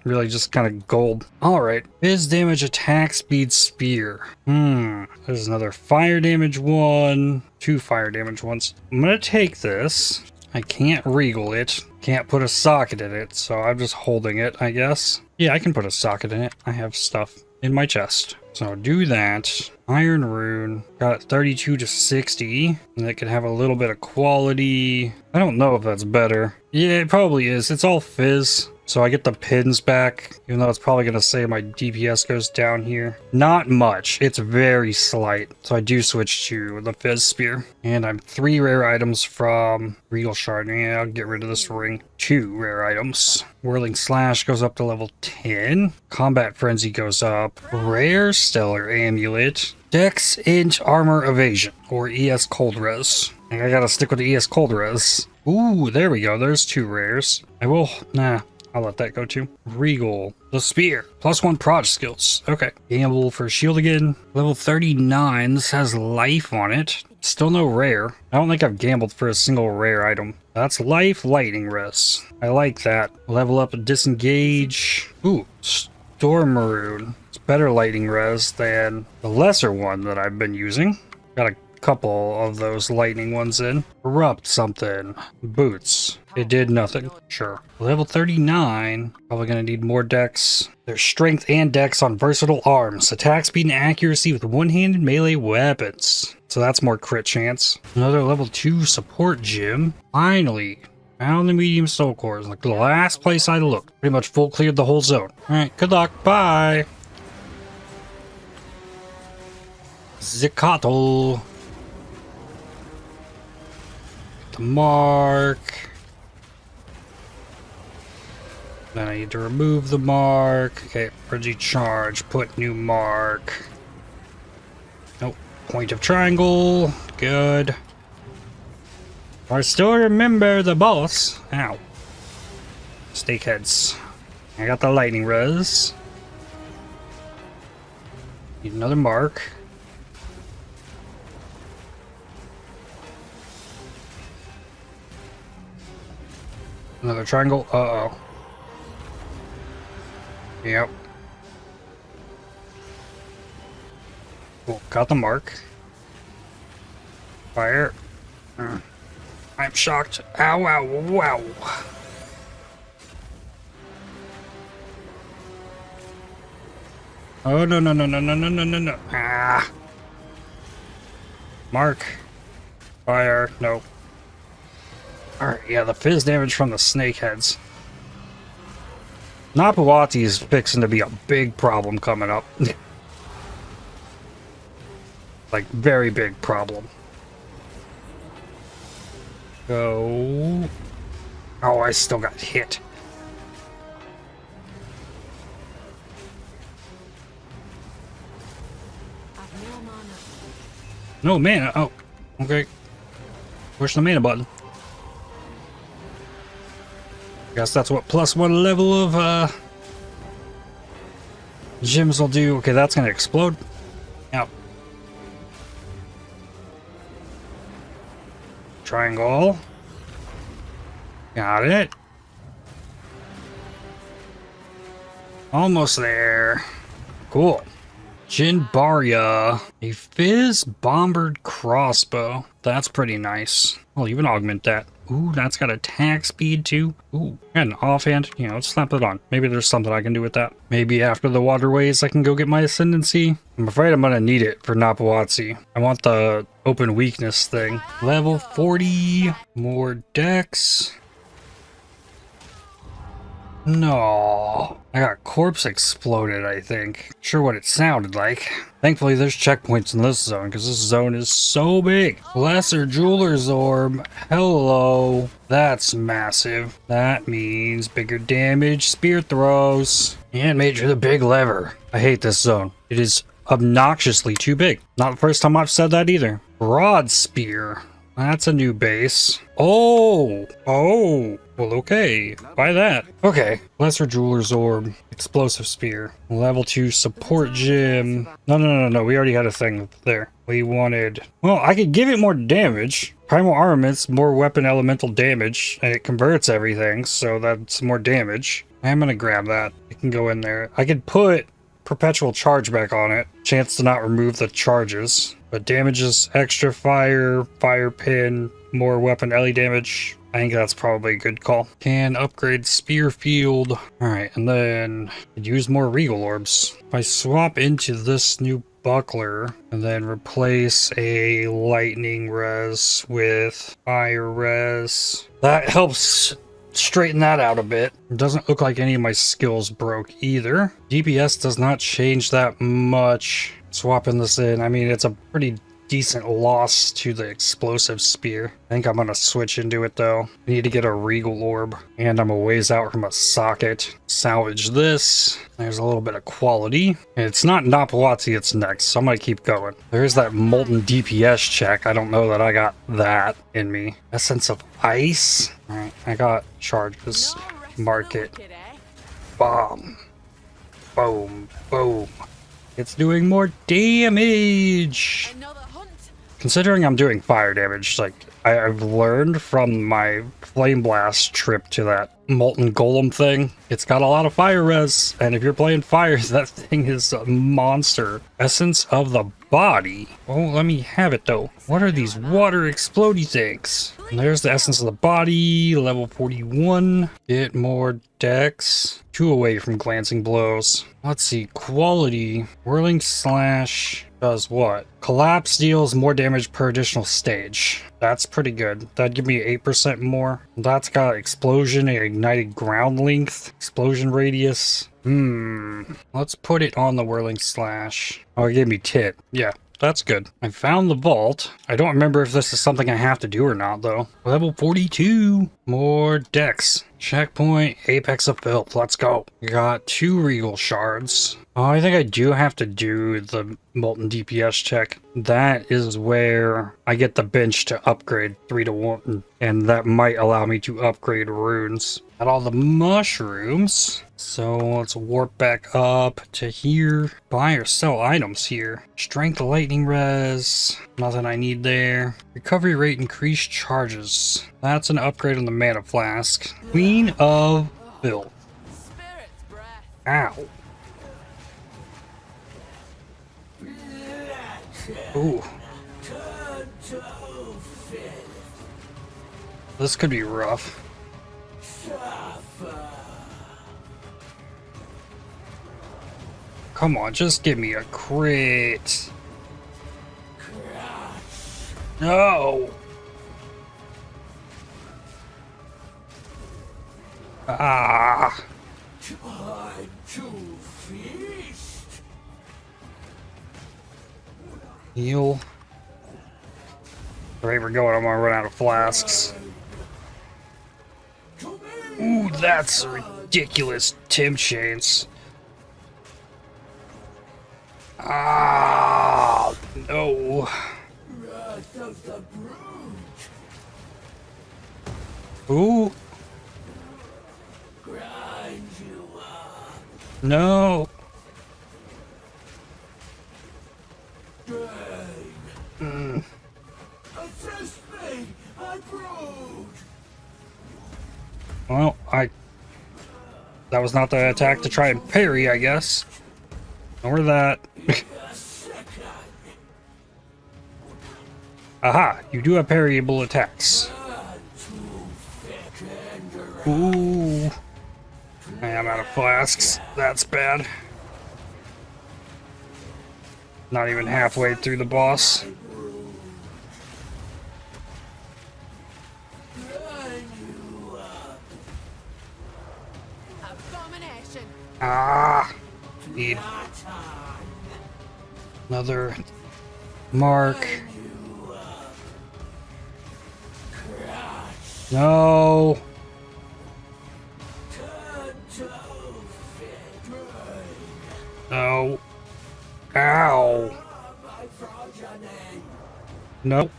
Really just kind of gold. Alright. Biz damage, attack speed, spear. There's another fire damage one. 2 fire damage ones. I'm gonna take this. I can't regal it. Can't put a socket in it, so I'm just holding it, I guess. Yeah, I can put a socket in it. I have stuff in my chest. So do that. Iron rune. Got it 32 to 60. And it can have a little bit of quality. I don't know if that's better. Yeah, it probably is. It's all fizz. So I get the pins back, even though it's probably going to say my DPS goes down here. Not much. It's very slight. So I do switch to the Fizz Spear. And I'm 3 rare items from Regal Shard. Yeah, I'll get rid of this ring. 2 rare items. Whirling Slash goes up to level 10. Combat Frenzy goes up. Rare Stellar Amulet. Dex Inch Armor Evasion, or ES Cold Res. I gotta stick with the ES Cold Res. Ooh, there we go. There's 2 rares. I'll let that go too. Regal. The Spear. +1 proj skills. Okay. Gamble for shield again. Level 39. This has life on it. Still no rare. I don't think I've gambled for a single rare item. That's life lightning res. I like that. Level up a disengage. Ooh. Storm Maroon. It's better lightning res than the lesser one that I've been using. Got a couple of those lightning ones in. Erupt something. Boots. It did nothing. Sure. Level 39. Probably gonna need more dex. There's strength and dex on versatile arms. Attack speed and accuracy with one-handed melee weapons. So that's more crit chance. Another level 2 support gym. Finally. Found the medium soul cores. Like the last place I looked. Pretty much full cleared the whole zone. Alright, good luck. Bye. Zicatl. The mark. Then I need to remove the mark. Okay, Frenzy Charge. Put new mark. Nope. Point of triangle. Good. I still remember the boss. Ow. Steakheads. I got the lightning res. Need another mark. Another triangle. Uh-oh. Yep. Cool. Got the mark. Fire. I'm shocked. Ow, ow, wow. Oh, no, no, no, no, no, no, no, no, no. Ah. Mark. Fire. No. Alright, yeah, the fizz damage from the snake heads. Napawati is fixing to be a big problem coming up. Like, very big problem. Go. Oh, I still got hit. No mana. Oh, okay. Push the mana button. Guess that's what +1 level of gems will do. Okay, that's gonna explode. Yep. Triangle. Got it. Almost there. Cool. Jinbaria. A Fizz Bombard Crossbow. That's pretty nice. I'll even augment that. Ooh, that's got attack speed too. Ooh, and an offhand. You know, slap it on. Maybe there's something I can do with that. Maybe after the waterways I can go get my ascendancy. I'm afraid I'm gonna need it for Napawatsi. I want the open weakness thing. Level 40. More dex. No. I got corpse exploded, I think. Sure what it sounded like. Thankfully there's checkpoints in this zone because this zone is so big. Lesser Jeweler's Orb. Hello. That's massive. That means bigger damage, spear throws, and Major the Big Lever. I hate this zone. It is obnoxiously too big. Not the first time I've said that either. Broad Spear. That's a new base. Oh! Oh! Well, okay. Buy that. Okay. Lesser Jeweler's Orb. Explosive Spear. Level 2 Support Gem. No. We already had a thing there. We wanted... Well, I could give it more damage. Primal Armament's more weapon elemental damage. And it converts everything, so that's more damage. I'm gonna grab that. It can go in there. I could put Perpetual Charge back on it. Chance to not remove the charges. But damages extra fire, fire pin, more weapon LE damage. I think that's probably a good call. Can upgrade Spearfield. Alright, and then use more Regal Orbs. If I swap into this new buckler and then replace a lightning res with fire res, that helps straighten that out a bit. It doesn't look like any of my skills broke either. DPS does not change that much. Swapping this in, I mean, it's a pretty decent loss to the explosive spear. I think I'm gonna switch into it though. I need to get a Regal Orb, and I'm a ways out from a socket. Salvage this. There's a little bit of quality. It's not Napawatsi, it's next, so I'm gonna keep going. There's that Molten DPS check. I don't know that I got that in me. Essence of Ice. Alright, I got charges. Mark it. Bomb. Boom. Boom. It's doing more damage! Considering I'm doing fire damage, like, I've learned from my Flame Blast trip to that Molten Golem thing, it's got a lot of fire res, and if you're playing fire, that thing is a monster. Essence of the Body. Oh, let me have it though. What are these water explodey things? And there's the Essence of the Body, level 41. Get more dex. 2 away from Glancing Blows. Let's see, quality. Whirling Slash does what? Collapse deals more damage per additional stage. That's pretty good. That'd give me 8% more. That's got Explosion and Ignited Ground Length. Explosion Radius. Let's put it on the Whirling Slash. Oh, it gave me Tit. Yeah, that's good. I found the vault. I don't remember if this is something I have to do or not, though. Level 42. More dex. Checkpoint. Apex of Filth. Let's go. We got 2 Regal Shards. Oh, I think I do have to do the Molten DPS check. That is where I get the bench to upgrade 3 to 1. And that might allow me to upgrade runes. Got all the mushrooms. So let's warp back up to here. Buy or sell items here. Strength lightning res. Nothing I need there. Recovery rate increased charges. That's an upgrade on the mana flask. Queen of Filth. Spirit's breath. Ow. Ooh. This could be rough. Come on, just give me a crit. No. Ah. Heal. Right, we're going. I'm gonna run out of flasks. Ooh, that's ridiculous. Tim Chains. Ah, no. Ooh. No. Well, that was not the attack to try and parry, I guess. Ignore that. Aha, you do have parryable attacks. Ooh. I am out of flasks. That's bad. Not even halfway through the boss. Abomination. Ah. Need another mark. No. No. Ow. Nope.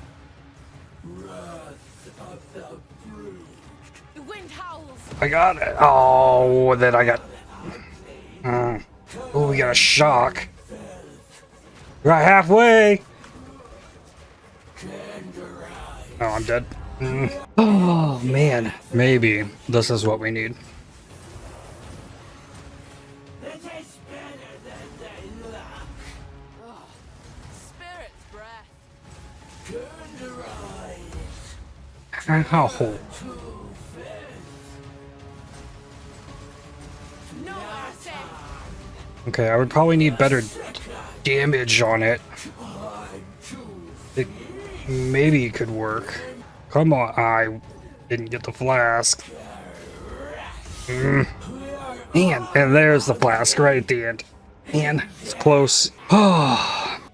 The wind howls. I got it. Oh, then I got. Oh, we got a shock. Right halfway. Oh, I'm dead. Oh, man. Maybe this is what we need. Spirit's breath. Ow. No mercy. Okay, I would probably need better damage on it. It maybe could work. Come on, I didn't get the flask. Man, and there's the flask right at the end. Man, it's close.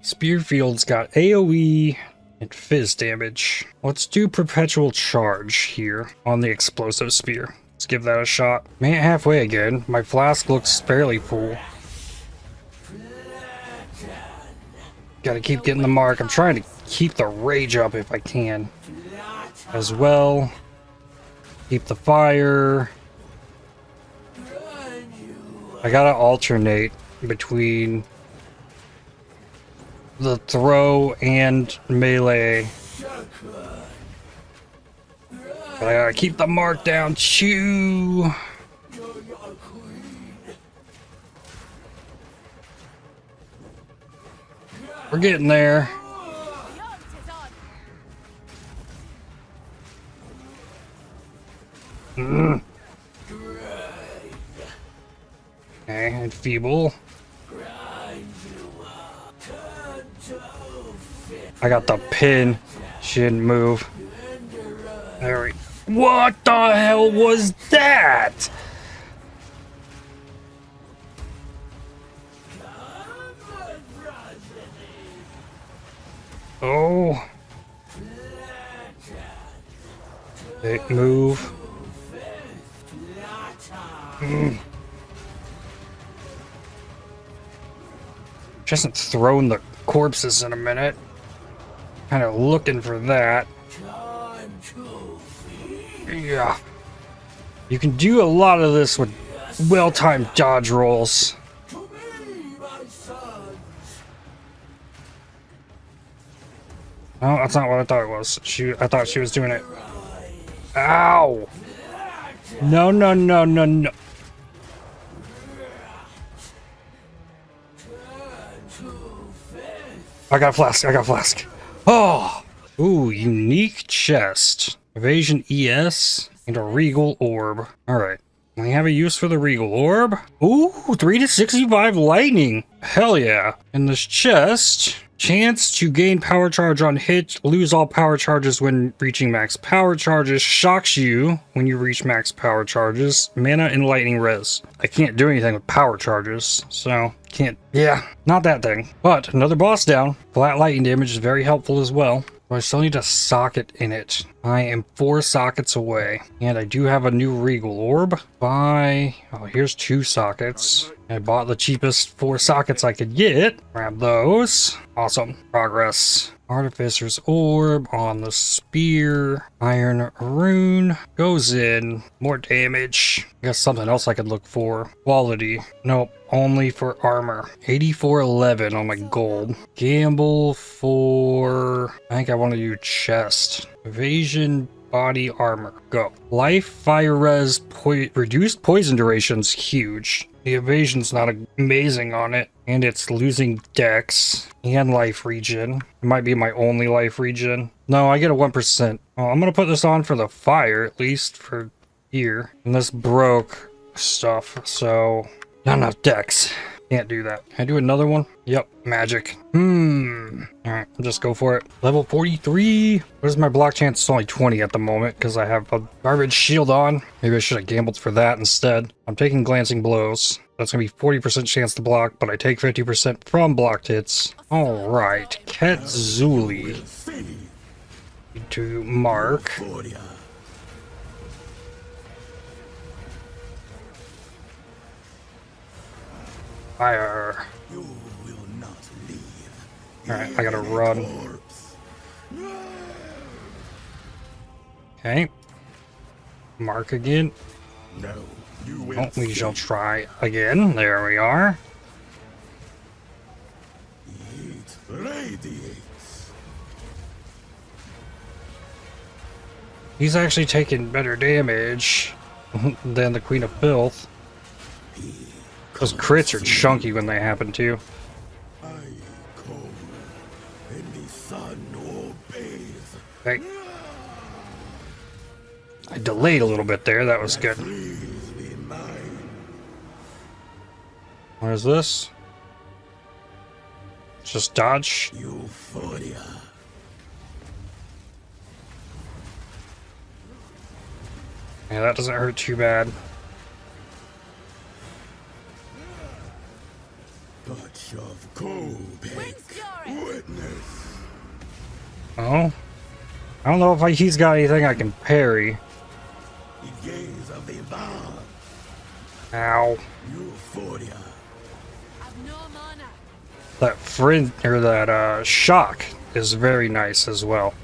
Spearfield's got AoE and fizz damage. Let's do Perpetual Charge here on the explosive spear. Let's give that a shot. Man, halfway again. My flask looks fairly full. Gotta keep getting the mark. I'm trying to keep the rage up if I can. As well. Keep the fire. I gotta alternate between the throw and melee. But I gotta keep the mark down. Chew. We're getting there. The hunt is on. Okay, and feeble. I got the pin. She didn't move. There we. What the hell was that? Oh. Big move. She hasn't thrown the corpses in a minute. Kind of looking for that. Yeah. You can do a lot of this with well-timed dodge rolls. No, that's not what I thought it was. I thought she was doing it. Ow! No, no, no, no, no. I got a flask. I got a flask. Oh! Ooh, unique chest. Evasion ES and a regal orb. Alright. We have a use for the regal orb. Ooh, 3 to 65 lightning. Hell yeah. In this chest, chance to gain power charge on hit, lose all power charges when reaching max power charges, shocks you when you reach max power charges, mana and lightning res. I can't do anything with power charges, so can't. Yeah, not that thing. But another boss down. Flat lightning damage is very helpful as well. I still need a socket in it. I am 4 sockets away. And I do have a new regal orb. Oh, here's 2 sockets. I bought the cheapest 4 sockets I could get. Grab those. Awesome. Progress. Artificer's orb on the spear. Iron rune goes in. More damage. I guess something else I could look for. Quality. Nope. Only for armor. 8411 on my gold. Gamble for... I think I want to do chest. Evasion, body armor. Go. Life, fire res, reduced poison duration's huge. The evasion's not amazing on it. And it's losing dex and life regen. It might be my only life regen. No, I get a 1%. Oh, I'm going to put this on for the fire, at least for here. And this broke stuff, so... not enough dex. Can't do that. Can I do another one? Yep. Magic. Alright, just go for it. Level 43. What is my block chance? It's only 20 at the moment because I have a garbage shield on. Maybe I should have gambled for that instead. I'm taking glancing blows. That's going to be 40% chance to block, but I take 50% from blocked hits. Alright. Ketzuli. To mark. Fire. Alright, I gotta run. Okay. Mark again. Oh, we shall try again. There we are. He's actually taking better damage than the Queen of Filth. Those crits are chunky when they happen too. Okay. I delayed a little bit there, that was good. What is this? Just dodge. Yeah, that doesn't hurt too bad. Touch of witness. Oh, I don't know if he's got anything I can parry. Ow. That friend or that shock is very nice as well.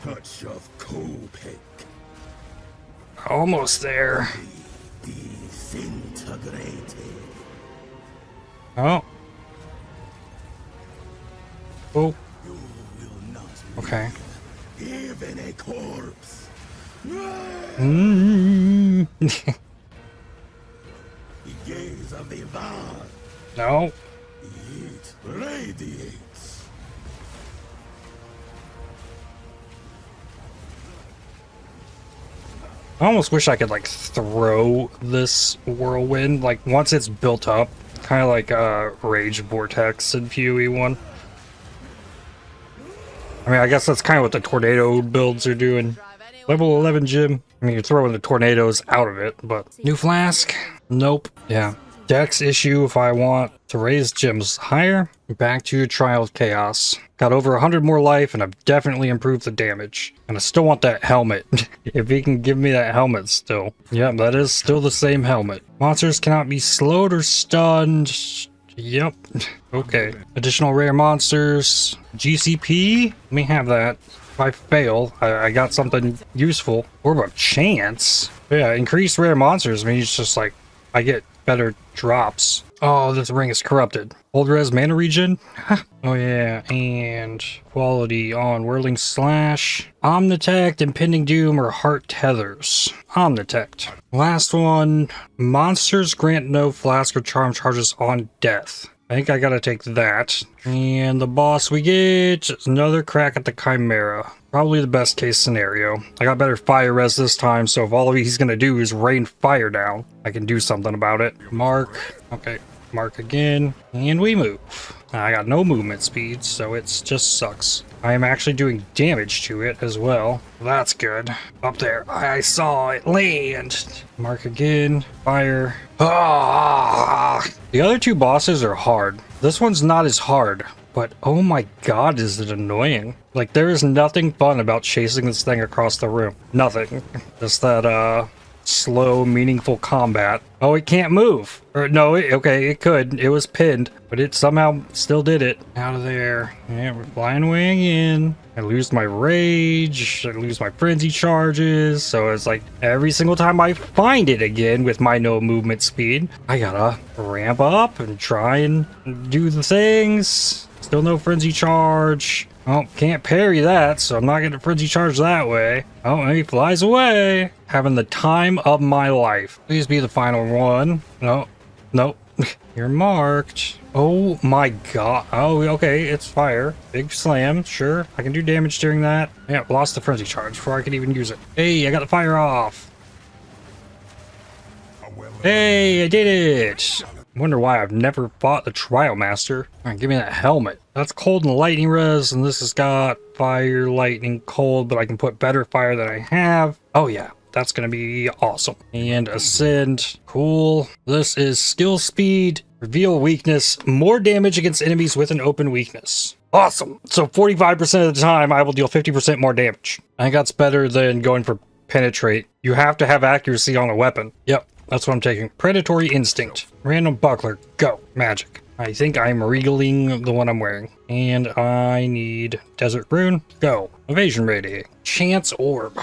Touch of Copic. Almost there. Disintegrated. Oh. Oh. Okay. Even a corpse. Mm. The gaze of the Vard. No. It radiates. I almost wish I could like throw this whirlwind like once it's built up, kind of like Rage Vortex in PoE 1. I mean, I guess that's kind of what the tornado builds are doing. Level 11 gym. I mean, you're throwing the tornadoes out of it, but new flask? Nope. Yeah. Dex issue if I want to raise gyms higher. Back to Trial of Chaos. Got over 100 more life, and I've definitely improved the damage. And I still want that helmet. If he can give me that helmet still. Yeah, that is still the same helmet. Monsters cannot be slowed or stunned. Yep. Okay. Additional rare monsters. GCP. Let me have that. If I fail, I got something useful. Or a chance. Yeah, increased rare monsters means just like I get better drops. Oh, this ring is corrupted. Old res mana regen. Oh yeah, and quality on Whirling Slash. Omnitect, Impending Doom, or Heart Tethers. Omnitect. Last one. Monsters grant no flask or charm charges on death. I think I gotta take that. And the boss we get another crack at the Chimera. Probably the best case scenario. I got better fire res this time, so if all he's gonna do is rain fire down, I can do something about it. Mark. Okay. Mark again. And we move. I got no movement speed, so it just sucks. I am actually doing damage to it as well. That's good. Up there. I saw it land. Mark again. Fire. Ah! The other two bosses are hard. This one's not as hard, but oh my god, is it annoying. Like, there is nothing fun about chasing this thing across the room. Nothing. Just that, slow, meaningful combat. Oh, it can't move. Or no, okay, it could. It was pinned, but it somehow still did it. Out of there. Yeah, we're flying away again. I lose my rage. I lose my frenzy charges. So it's like every single time I find it again with my no movement speed, I gotta ramp up and try and do the things. Still no frenzy charge. Oh, can't parry that, so I'm not gonna frenzy charge that way. Oh, and he flies away. Having the time of my life. Please be the final one. No, nope. You're marked. Oh my god. Oh, okay, it's fire. Big slam, sure. I can do damage during that. Yeah, lost the frenzy charge before I could even use it. Hey, I got the fire off. Hey, I did it. Wonder why I've never fought the Trial Master. Alright, give me that helmet. That's cold and lightning res, and this has got fire, lightning, cold, but I can put better fire than I have. Oh yeah, that's gonna be awesome. And ascend, cool. This is skill speed, reveal weakness, more damage against enemies with an open weakness. Awesome. So 45% of the time I will deal 50% more damage. I think that's better than going for penetrate. You have to have accuracy on a weapon. Yep. That's what I'm taking. Predatory Instinct. Random Buckler. Go. Magic. I think I'm regaling the one I'm wearing. And I need Desert Rune. Go. Evasion Radiate. Chance Orb.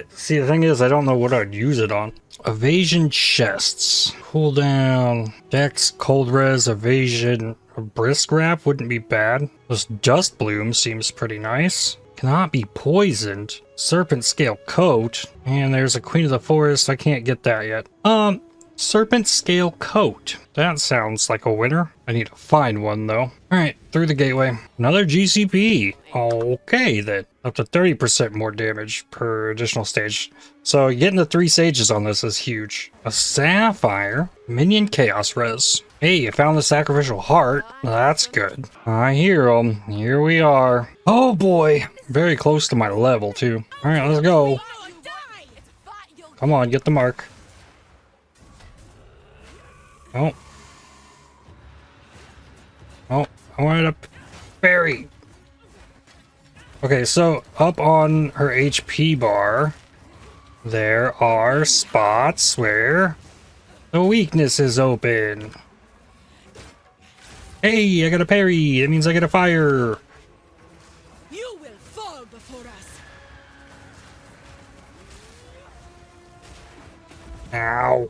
See, the thing is, I don't know what I'd use it on. Evasion Chests. Cooldown. Dex, Cold Res, Evasion. A Brisk Wrap wouldn't be bad. This Dust Bloom seems pretty nice. Cannot be poisoned. Serpent Scale Coat. And there's a Queen of the Forest. I can't get that yet. Serpent Scale Coat. That sounds like a winner. I need to find one though. Alright, through the gateway. Another GCP. Okay then. Up to 30% more damage per additional stage. So getting the 3 sages on this is huge. A Sapphire. Minion Chaos Res. Hey, I found the Sacrificial Heart. That's good. I hear them. Here we are. Oh boy. Very close to my level too. Alright, let's go. Come on, get the mark. Oh. Oh, I wanted a Parry. Okay, so up on her HP bar, there are spots where the weakness is open. Hey, I got a parry. That means I get a fire. You will fall before us. Ow.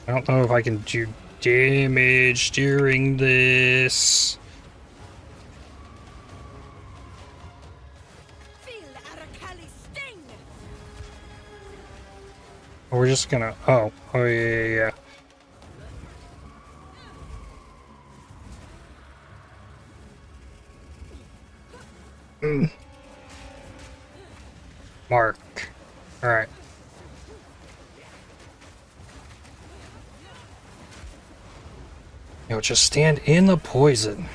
I don't know if I can do damage during this. Feel Arcane sting. We're just gonna. Oh, yeah. Mark. All right. Yo, just stand in the poison.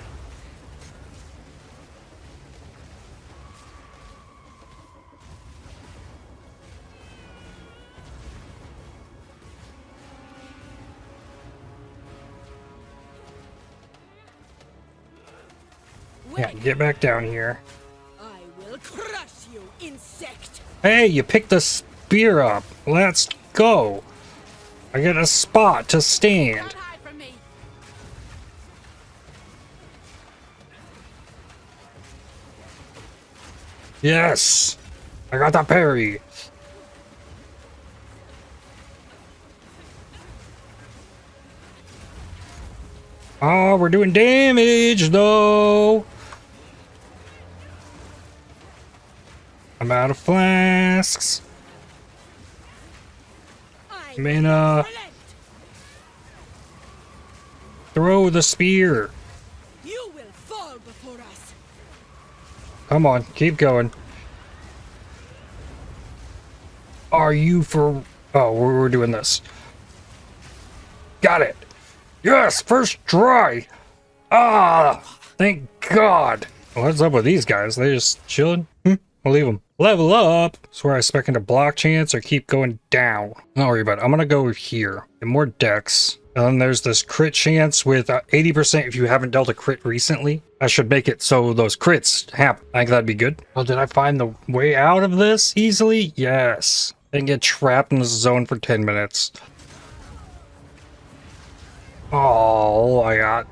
Yeah, get back down here. I will crush you, insect. Hey, you picked the spear up. Let's go. I get a spot to stand. Don't hide from me. Yes. I got the parry. Oh, we're doing damage though. I'm out of flasks. I Mana. relent. Throw the spear. You will fall before us. Come on, keep going. Are you for... Oh, we're doing this. Got it. Yes, first try. Ah, thank God. What's up with these guys? They just chilling? We'll leave them. Level up. Swear I spec into block chance or keep going down. Don't worry about it. I'm gonna go here. Get more dex. And then there's this crit chance with 80% if you haven't dealt a crit recently. I should make it so those crits happen. I think that'd be good. Oh, did I find the way out of this easily? Yes. I can get trapped in this zone for 10 minutes. Oh, I got...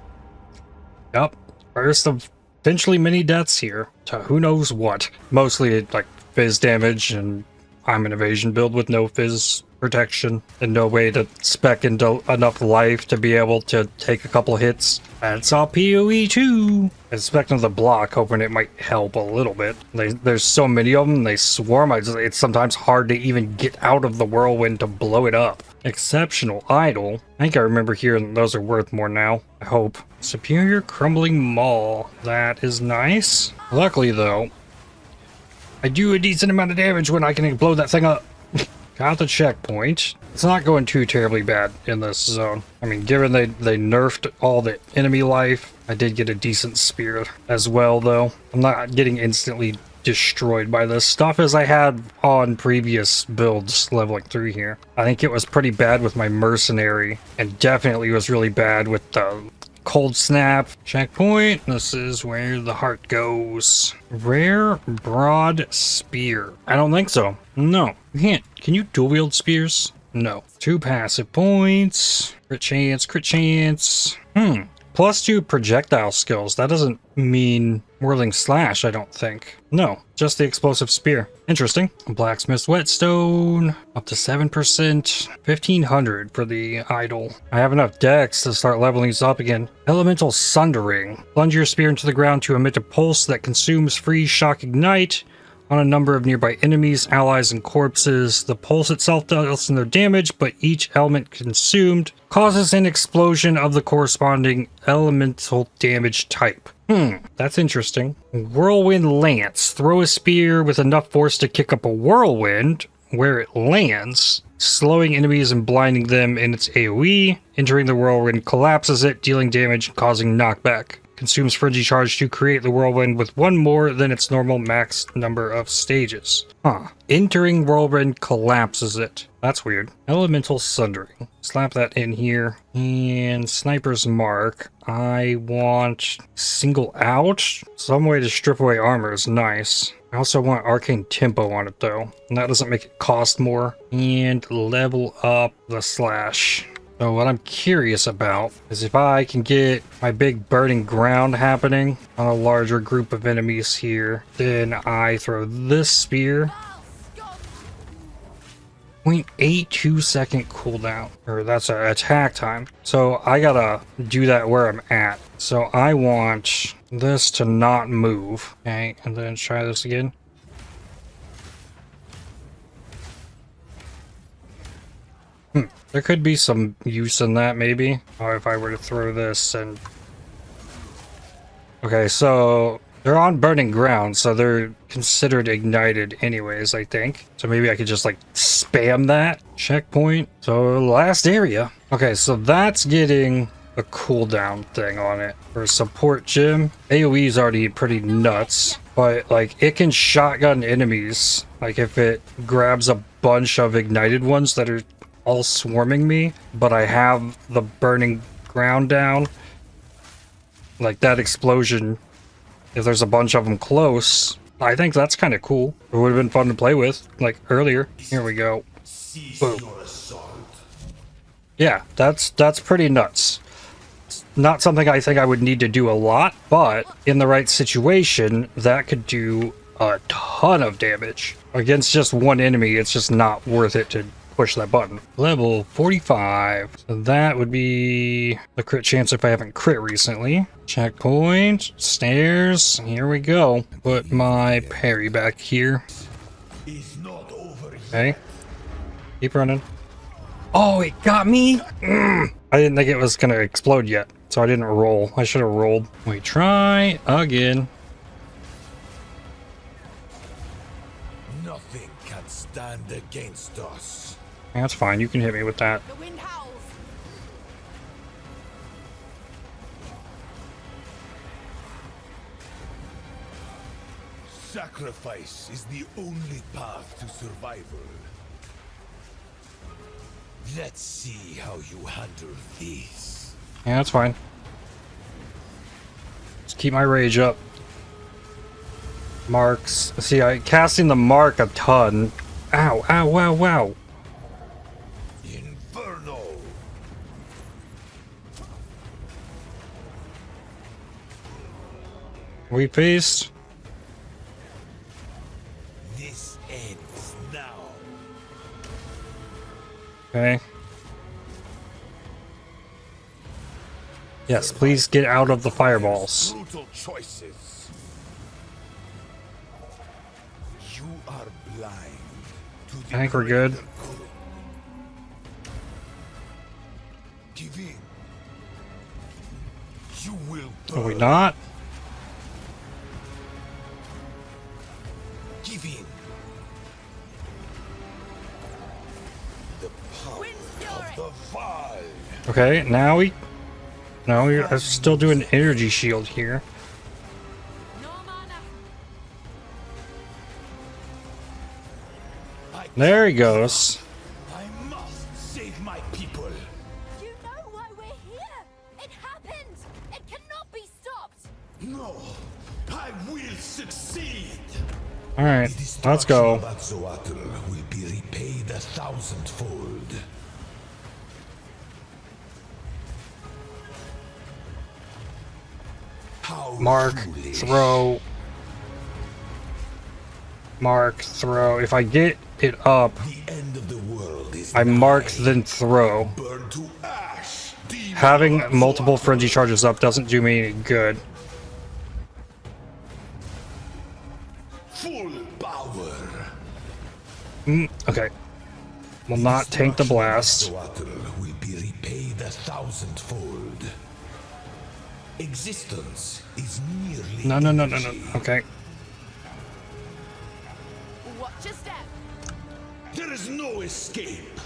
Yep. First of potentially many deaths here. To who knows what. Mostly, like, fizz damage, and I'm an evasion build with no fizz protection and no way to spec into enough life to be able to take a couple hits. That's all PoE too. I spec into the block, hoping it might help a little bit. There's so many of them, they swarm. It's sometimes hard to even get out of the whirlwind to blow it up. Exceptional idol. I think I remember hearing those are worth more now. I hope. Superior crumbling maul. That is nice. Luckily though, I do a decent amount of damage when I can blow that thing up. Got the checkpoint. It's not going too terribly bad in this zone. I mean, given they nerfed all the enemy life, I did get a decent spear as well, though. I'm not getting instantly destroyed by this stuff as I had on previous builds leveling through here. I think it was pretty bad with my mercenary, and definitely was really bad with the cold snap. Checkpoint. This is where the heart goes. Rare broad spear. I don't think so. No, you can't. Can you dual wield spears? No. 2 passive points. Crit chance, crit chance. +2 projectile skills. That doesn't mean whirling slash, I don't think. No, just the explosive spear. Interesting. Blacksmith's whetstone. Up to 7%. 1500 for the idol. I have enough dex to start leveling these up again. Elemental Sundering. Plunge your spear into the ground to emit a pulse that consumes free shock ignite on a number of nearby enemies, allies, and corpses. The pulse itself deals no damage, but each element consumed causes an explosion of the corresponding elemental damage type. That's interesting. Whirlwind Lance. Throw a spear with enough force to kick up a whirlwind where it lands, slowing enemies and blinding them in its AoE. Entering the whirlwind collapses it, dealing damage and causing knockback. Consumes frenzy charge to create the whirlwind with 1 more than its normal max number of stages. Entering whirlwind collapses it. That's weird. Elemental Sundering. Slap that in here. And Sniper's Mark. I want single out. Some way to strip away armor is nice. I also want Arcane Tempo on it though. And that doesn't make it cost more. And level up the slash. So what I'm curious about is if I can get my big burning ground happening on a larger group of enemies here, then I throw this spear. 0.82 second cooldown, or that's an attack time. So I gotta do that where I'm at. So I want this to not move. Okay, and then try this again. There could be some use in that, maybe. Or if I were to throw this and... Okay, so they're on burning ground, so they're considered ignited anyways, I think. So maybe I could just, like, spam that. Checkpoint. So, last area. Okay, so that's getting a cooldown thing on it. For support gym, AoE is already pretty nuts. But, like, it can shotgun enemies. Like, if it grabs a bunch of ignited ones that are all swarming me, but I have the burning ground down, like that explosion, if there's a bunch of them close, I think that's kind of cool. It would have been fun to play with, like earlier. Here we go. Boom. Yeah, that's pretty nuts. It's not something I think I would need to do a lot, but in the right situation, that could do a ton of damage. Against just one enemy, it's just not worth it to push that button. Level 45. So that would be the crit chance if I haven't crit recently. Checkpoint, stairs, here we go. Put my parry back here. Okay. Keep running. Oh, it got me? I didn't think it was gonna explode yet, so I didn't roll. I should have rolled. We try again. Nothing can stand against us. That's fine, you can hit me with that. The wind howls. Sacrifice is the only path to survival. Let's see how you handle this. Yeah, that's fine. Just keep my rage up. Marks. See, I casting the mark a ton. Ow, ow, wow, wow. Inferno! We paste. This ends now. Okay. Yes, please get out of the fireballs. Brutal choices. You are blind to the I think we're good. greater good. Give in. You will Are we burn. not? Give in. The power Wind fury. of the Val. Okay, now we... No, we're still doing energy shield here. No mana. There he goes. I must save my people. You know why we're here. It happened. It cannot be stopped. No, I will succeed. Alright, let's go. Axolotl will be repaid 1,000-fold. How Mark, foolish. throw. Mark, throw. If I get it up, The end of the world is I mark, nigh. then throw. Burn to ash. Demon Having Axolotl. multiple frenzy charges up doesn't do me any good. Full power. Okay. Will not tank the blast. Axolotl will be repaid 1,000-fold. Existence is nearly. No, no, no, no, no. Okay. Watch your step. There is no escape.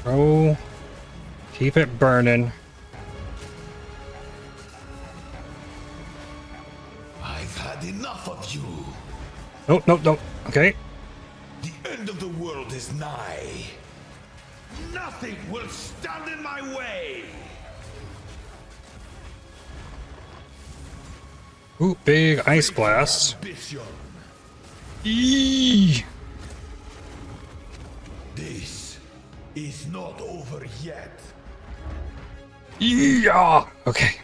Throw. Keep it burning. I've had enough of you. Nope, nope, nope. Okay. The end of the world is nigh. Nothing will stand in my way. Ooh, big ice blast. Ambition. Eee! This is not over yet. Yeah. Okay.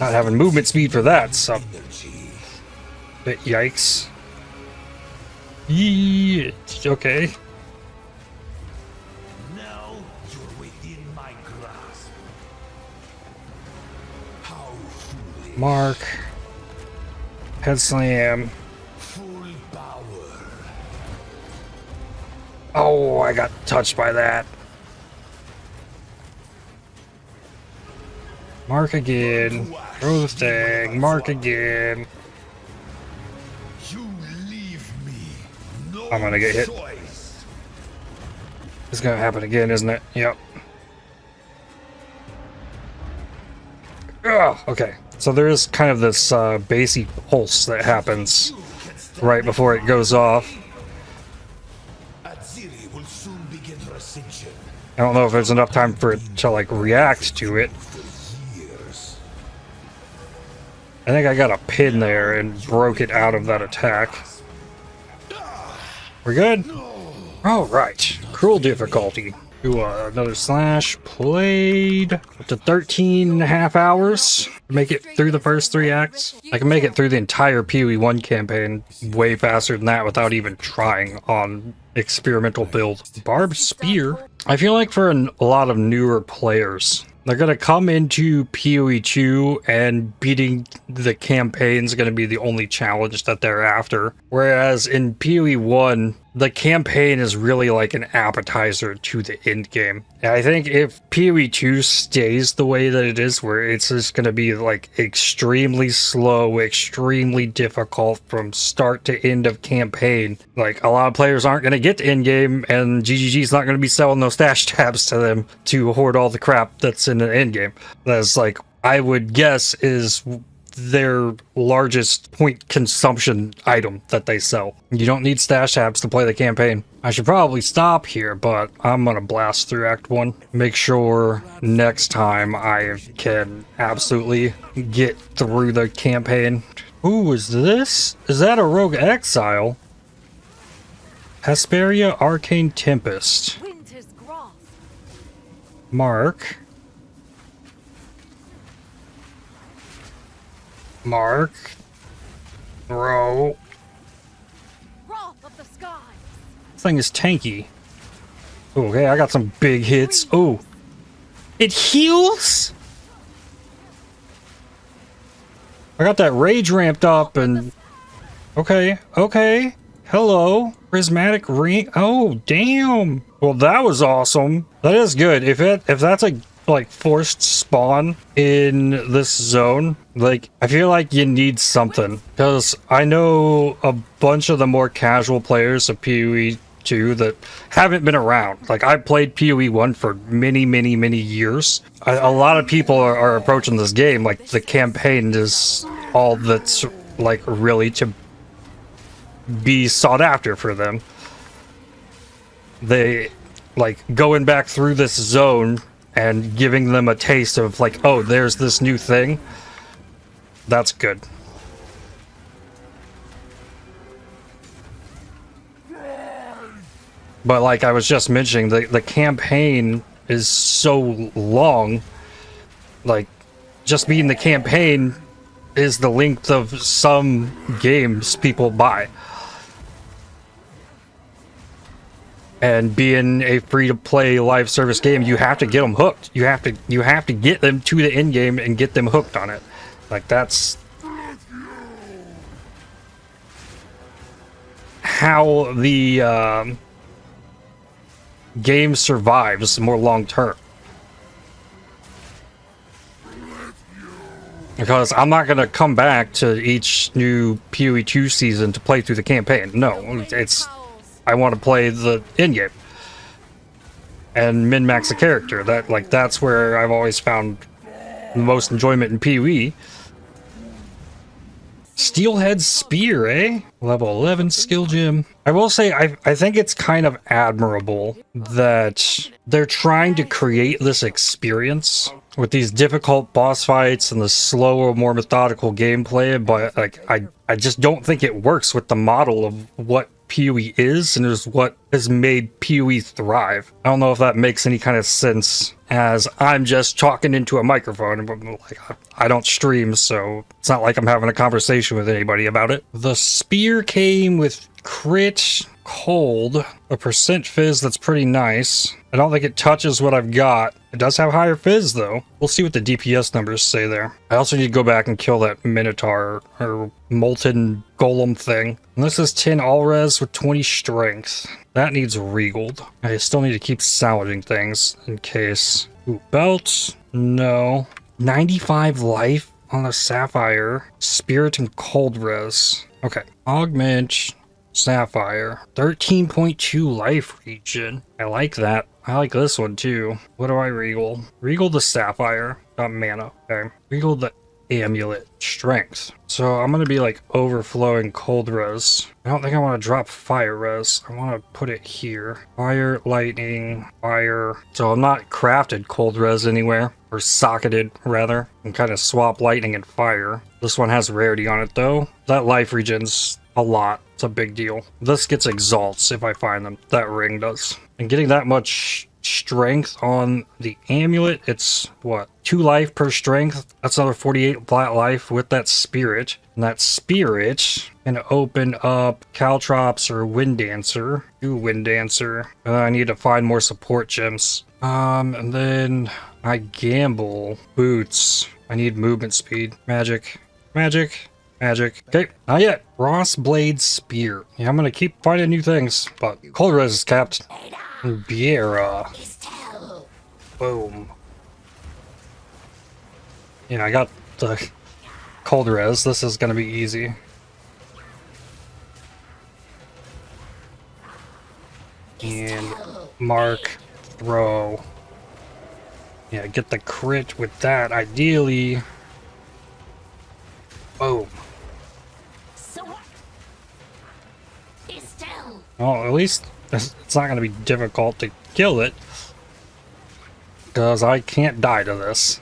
Not having movement speed for that, so. Energy. But yikes. Yee. Okay. Now you're within my grasp. How foolish. Mark. Head slam. Full power. Oh, I got touched by that. Mark again. Throw the thing. Mark again. You leave me no I'm gonna get hit. choice. It's gonna happen again, isn't it? Yep. Ugh, okay. So there is kind of this bassy pulse that happens right before it goes off. Aziri will soon begin her ascension. I don't know if there's enough time for it to like react to it. For years. I think I got a pin there and broke it out of that attack. We're good? All right. Cruel difficulty. Do another slash. Played up to 13.5 hours. Make it through the first 3 acts. I can make it through the entire PoE 1 campaign way faster than that without even trying on experimental build. Barbed Spear. I feel like for a lot of newer players, they're going to come into PoE 2 and beating the campaign is going to be the only challenge that they're after. Whereas in PoE 1, the campaign is really like an appetizer to the end game. And I think if PoE 2 stays the way that it is, where it's just going to be like extremely slow, extremely difficult from start to end of campaign, like a lot of players aren't going to get to end game, and GGG's not going to be selling those stash tabs to them to hoard all the crap that's in the end game. That's like, I would guess, is their largest point consumption item that they sell. You don't need stash tabs to play the campaign. I should probably stop here, but I'm gonna blast through Act 1. Make sure next time I can absolutely get through the campaign. Who is this? Is that a Rogue Exile? Hesperia Arcane Tempest. Winter's grass. Mark. Row. Wrath of the skies. This thing is tanky. Ooh, okay, I got some big hits. Oh, it heals? I got that rage ramped up and... Okay. Hello. Prismatic ring. Oh, damn. Well, that was awesome. That is good. If that's a like forced spawn in this zone, like I feel like you need something, because I know a bunch of the more casual players of PoE 2 that haven't been around. Like I played PoE 1 for many years. A lot of people are approaching this game like the campaign is all that's like really to be sought after for them. They like going back through this zone and giving them a taste of like, oh, there's this new thing. That's good. But like I was just mentioning, the campaign is so long. Like, just being the campaign is the length of some games people buy. And being a free-to-play live service game, you have to get them hooked. You have to get them to the end game and get them hooked on it. Like that's how the game survives more long term. Because I'm not going to come back to each new PoE 2 season to play through the campaign. No, it's... I want to play the end game and min-max a character. That's where I've always found the most enjoyment in PoE. Steelhead Spear, eh? Level 11 skill gem. I will say, I think it's kind of admirable that they're trying to create this experience with these difficult boss fights and the slower, more methodical gameplay, but like I just don't think it works with the model of what PoE is and is what has made PoE thrive. I don't know if that makes any kind of sense, as I'm just talking into a microphone. Like, I don't stream, so it's not like I'm having a conversation with anybody about it. The spear came with crit, cold, a percent fizz that's pretty nice. I don't think it touches what I've got. It does have higher fizz though. We'll see what the DPS numbers say there. I also need to go back and kill that Minotaur or Molten Golem thing. And this is 10 all res with 20 strength. That needs regaled. I still need to keep salvaging things in case. Ooh, belt? No. 95 life on a Sapphire. Spirit and cold res. Okay. Augment Sapphire. 13.2 life regen. I like that. I like this one too. What do I regal? Regal the Sapphire. Got mana. Okay. Regal the amulet strength. So I'm gonna be like overflowing cold res. I don't think I want to drop fire res. I want to put it here. Fire, lightning, fire. So I'm not crafted cold res anywhere, or socketed rather. I can kind of swap lightning and fire. This one has rarity on it though. That life regens a lot. It's a big deal. This gets exalts if I find them. That ring does. And getting that much strength on the amulet, it's what, 2 life per strength? That's another 48 flat life with that spirit. And that spirit can open up Caltrops or Wind Dancer. Do Wind Dancer. I need to find more support gems. And then I gamble boots. I need movement speed. Magic. Magic. Magic. Okay, not yet. Frostblade Spear. Yeah, I'm gonna keep finding new things, but cold res is capped. Biera. Boom. Yeah, I got the cold res. This is gonna be easy. And mark, throw. Yeah, get the crit with that, ideally. Boom. Well, at least it's not going to be difficult to kill it, because I can't die to this.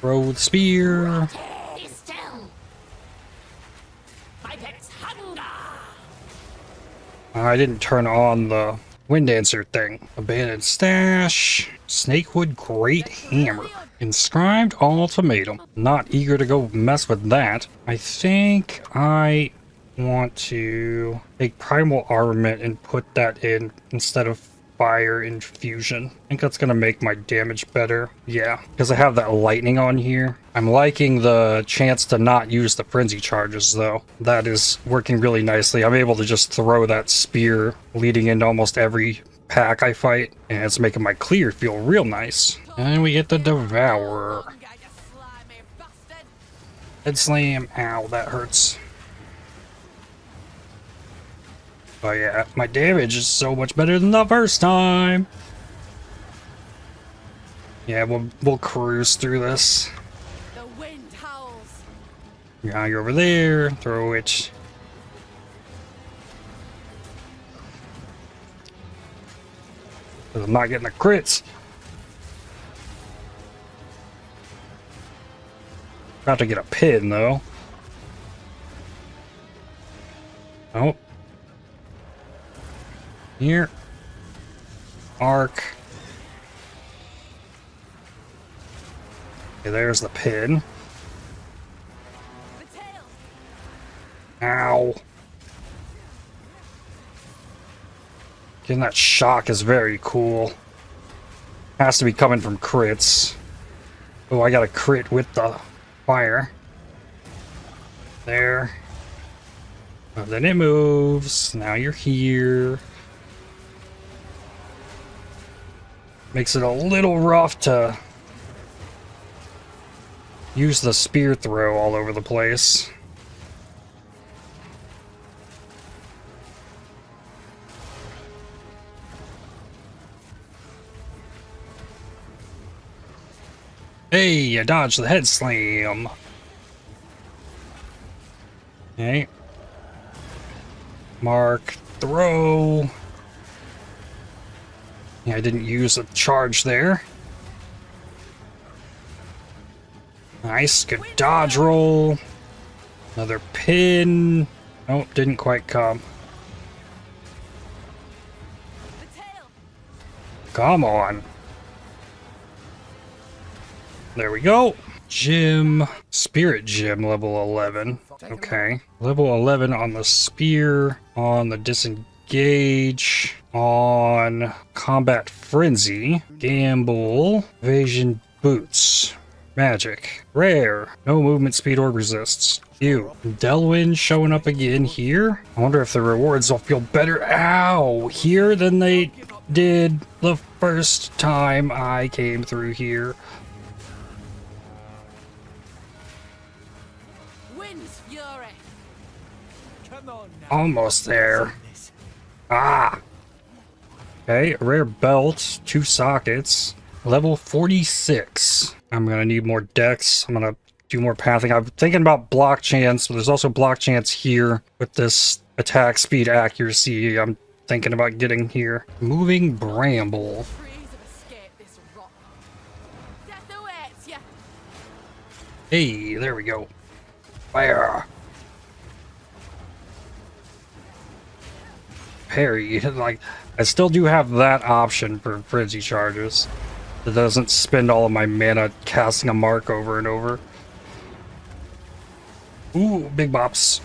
Throw the spear. I didn't turn on the Wind Dancer thing. Abandoned stash. Snakewood Great Hammer. Inscribed Ultimatum. Not eager to go mess with that. I think I want to take Primal Armament and put that in instead of Fire Infusion. I think that's gonna make my damage better. Yeah, because I have that lightning on here. I'm liking the chance to not use the frenzy charges though. That is working really nicely. I'm able to just throw that spear leading into almost every pack I fight, and it's making my clear feel real nice. And we get the Devourer. Head slam. Ow, that hurts. But yeah, my damage is so much better than the first time. Yeah, we'll cruise through this. The wind howls. Yeah, you're over there. Throw it. I'm not getting the crits. About to get a pin though. Oh. Here. Arc. Okay, there's the pin. The tail. Ow. Getting that shock is very cool. Has to be coming from crits. Oh, I got a crit with the fire. There. Oh, then it moves. Now you're here. Makes it a little rough to use the spear throw all over the place. Hey, I dodged the head slam. Okay. Mark, throw. Yeah, I didn't use a charge there. Nice, good dodge roll. Another pin. Nope, didn't quite come. The tail. Come on. There we go. Gym. Spirit Gym, level 11. Okay. Level 11 on the spear, on the disengage, on combat frenzy, gamble, evasion boots, magic, rare, no movement speed or resists. Ew. Delwyn showing up again here. I wonder if the rewards will feel better here than they did the first time I came through here. Wind's fury. Come on now. Almost there. Ah! Okay, a rare belt, 2 sockets, level 46. I'm gonna need more decks. I'm gonna do more pathing. I'm thinking about block chance, but there's also block chance here with this attack speed accuracy I'm thinking about getting here. Moving Bramble. Hey, there we go. Fire. Parry. Like, I still do have that option for frenzy charges. It doesn't spend all of my mana casting a mark over and over. Ooh, big bops.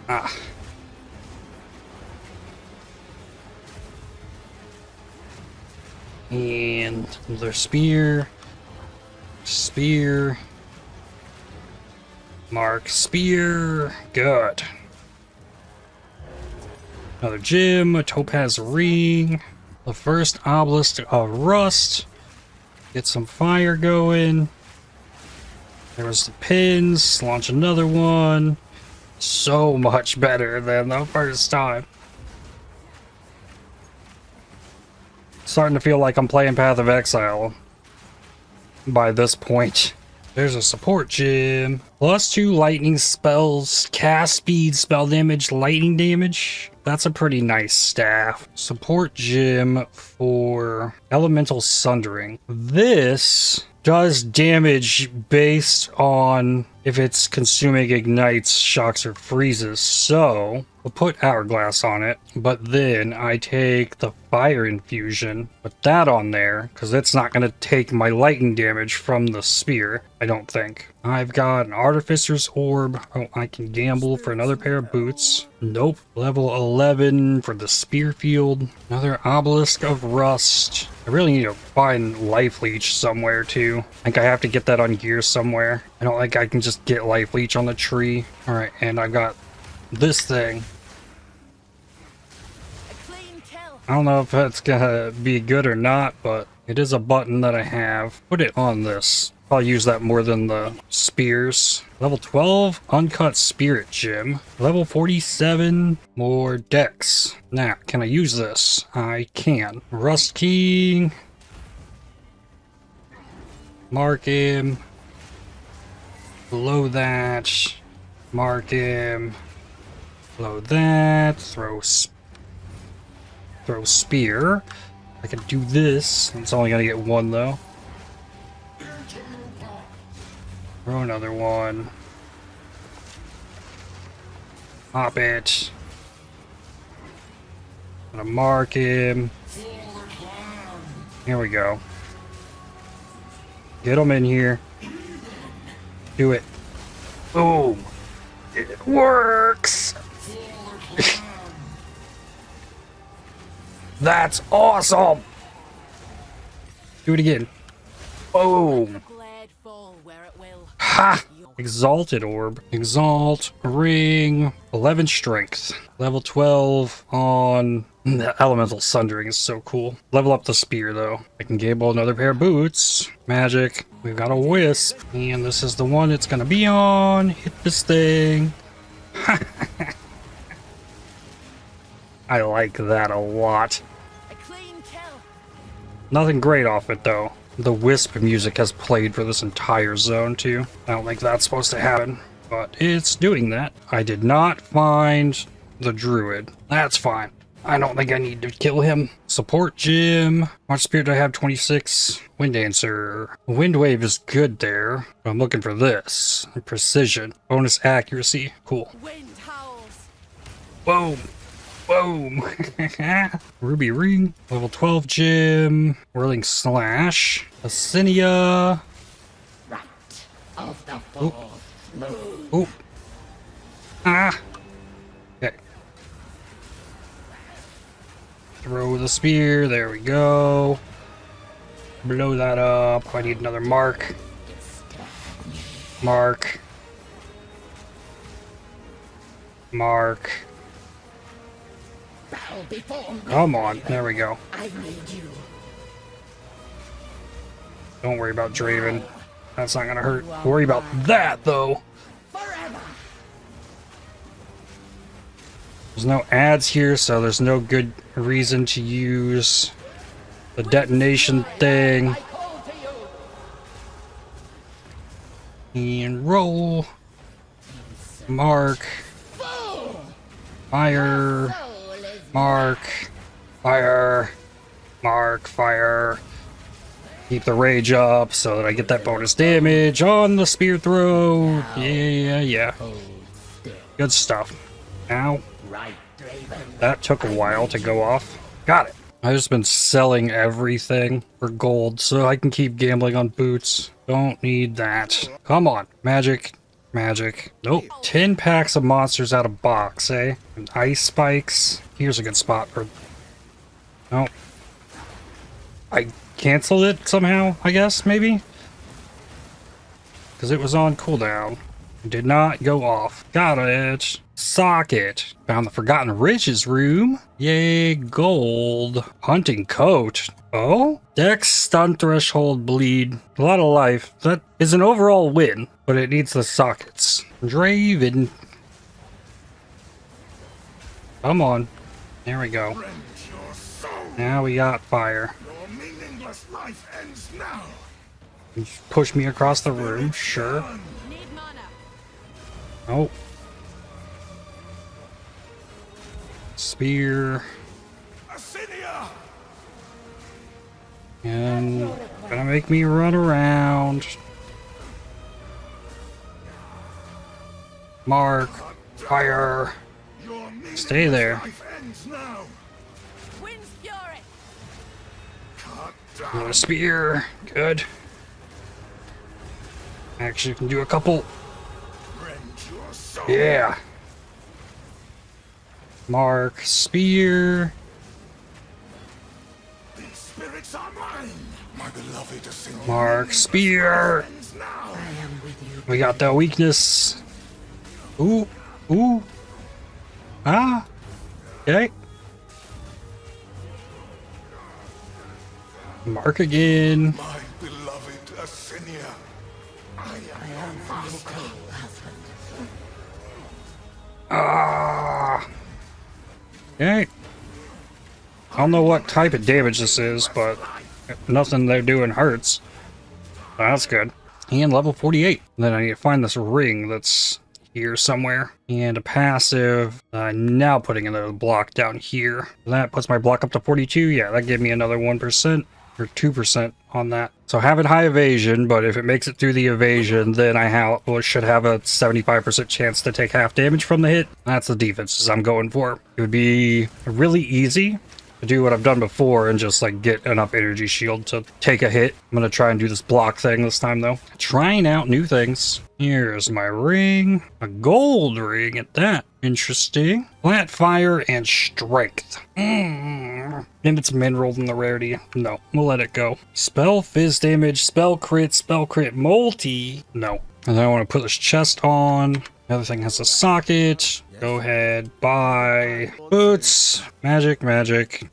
Ah. And another spear. Spear. Mark spear. Good. Another gem, a topaz ring. The first obelisk of rust. Get some fire going. There was the pins. Launch another one. So much better than the first time. Starting to feel like I'm playing Path of Exile by this point. There's a support gem. +2 lightning spells, cast speed, spell damage, lightning damage. That's a pretty nice staff. Support gem for elemental sundering. This does damage based on if it's consuming ignites, shocks, or freezes. So we'll put Hourglass on it, but then I take the fire infusion, put that on there, because it's not going to take my lightning damage from the spear, I don't think. I've got an Artificer's Orb. Oh, I can gamble for another pair of boots. Nope. Level 11 for the Spearfield. Another Obelisk of Rust. I really need to find Life Leech somewhere too. I think I have to get that on gear somewhere. I don't think I can just get Life Leech on the tree. Alright, and I got this thing. I don't know if that's gonna be good or not, but it is a button that I have. Put it on this. I'll use that more than the spears. Level 12, Uncut Spirit Gem. Level 47, more decks. Now, can I use this? I can. Rust Key. Mark him. Below that. Mark him. Below that. Throw spear. I can do this. It's only gonna get one though. Throw another one. Pop it. Gonna mark him. Here we go. Get him in here. Do it. Boom. It works. That's awesome. Do it again. Boom. Ha! Exalted Orb. Exalt. Ring. 11 Strength. Level 12 on... The Elemental Sundering is so cool. Level up the spear, though. I can gamble another pair of boots. Magic. We've got a Wisp. And this is the one it's gonna be on. Hit this thing. I like that a lot. Nothing great off it, though. The Wisp music has played for this entire zone, too. I don't think that's supposed to happen, but it's doing that. I did not find the Druid. That's fine. I don't think I need to kill him. Support Gym. How much spirit do I have? 26. Wind Dancer. Wind Wave is good there, but I'm looking for this. Precision. Bonus accuracy. Cool. Wind howls. Boom. Boom. Ruby Ring. Level 12 Gym. Whirling Slash. Acinia. Right of the fourth move. Ooh. Ah. Okay. Throw the spear. There we go. Blow that up. I need another mark. Mark. Mark. Bow before me. Come on. There we go. I need you. Don't worry about Draven. That's not gonna hurt. Worry about that, though. Forever. There's no ads here, so there's no good reason to use the detonation thing. And roll. Mark. Fire. Mark. Fire. Mark. Fire. Keep the rage up so that I get that bonus damage on the spear throw. Yeah. Good stuff. Ow. That took a while to go off. Got it. I've just been selling everything for gold so I can keep gambling on boots. Don't need that. Come on. Magic. Magic. Nope. 10 packs of monsters out of box, eh? And ice spikes. Here's a good spot for... Nope. I canceled it somehow, I guess, maybe? Because it was on cooldown. Did not go off. Got it. Socket. Found the Forgotten Riches room. Yay, gold. Hunting coat. Oh? Dex, stun threshold, bleed. A lot of life. That is an overall win, but it needs the sockets. Draven. Come on. There we go. Now we got fire. You push me across the room, sure. Oh. Spear. And gonna make me run around. Mark. Fire. Stay there. Another spear. Good. Actually, can do a couple. Yeah. Mark, spear. Mark, spear. We got that weakness. Ooh, ooh. Ah. Okay. Mark again. My beloved Asinia, I am your master. Ah. Okay. I don't know what type of damage this is, but nothing they're doing hurts. That's good. And level 48. Then I need to find this ring that's here somewhere. And a passive. Now putting another block down here. That puts my block up to 42. Yeah, that gave me another 1%. Or 2% on that. So have it high evasion, but if it makes it through the evasion, then I should have a 75% chance to take half damage from the hit. That's the defenses I'm going for. It would be really easy to do what I've done before and just like get enough energy shield to take a hit. I'm gonna try and do this block thing this time though. Trying out new things. Here's my ring. A gold ring at that. Interesting. Flat fire and strength. And it's mineral in the rarity. No, we'll let it go. Spell fizz damage, spell crit multi. No. And then I want to put this chest on. The other thing has a socket. Go ahead, buy boots. Magic.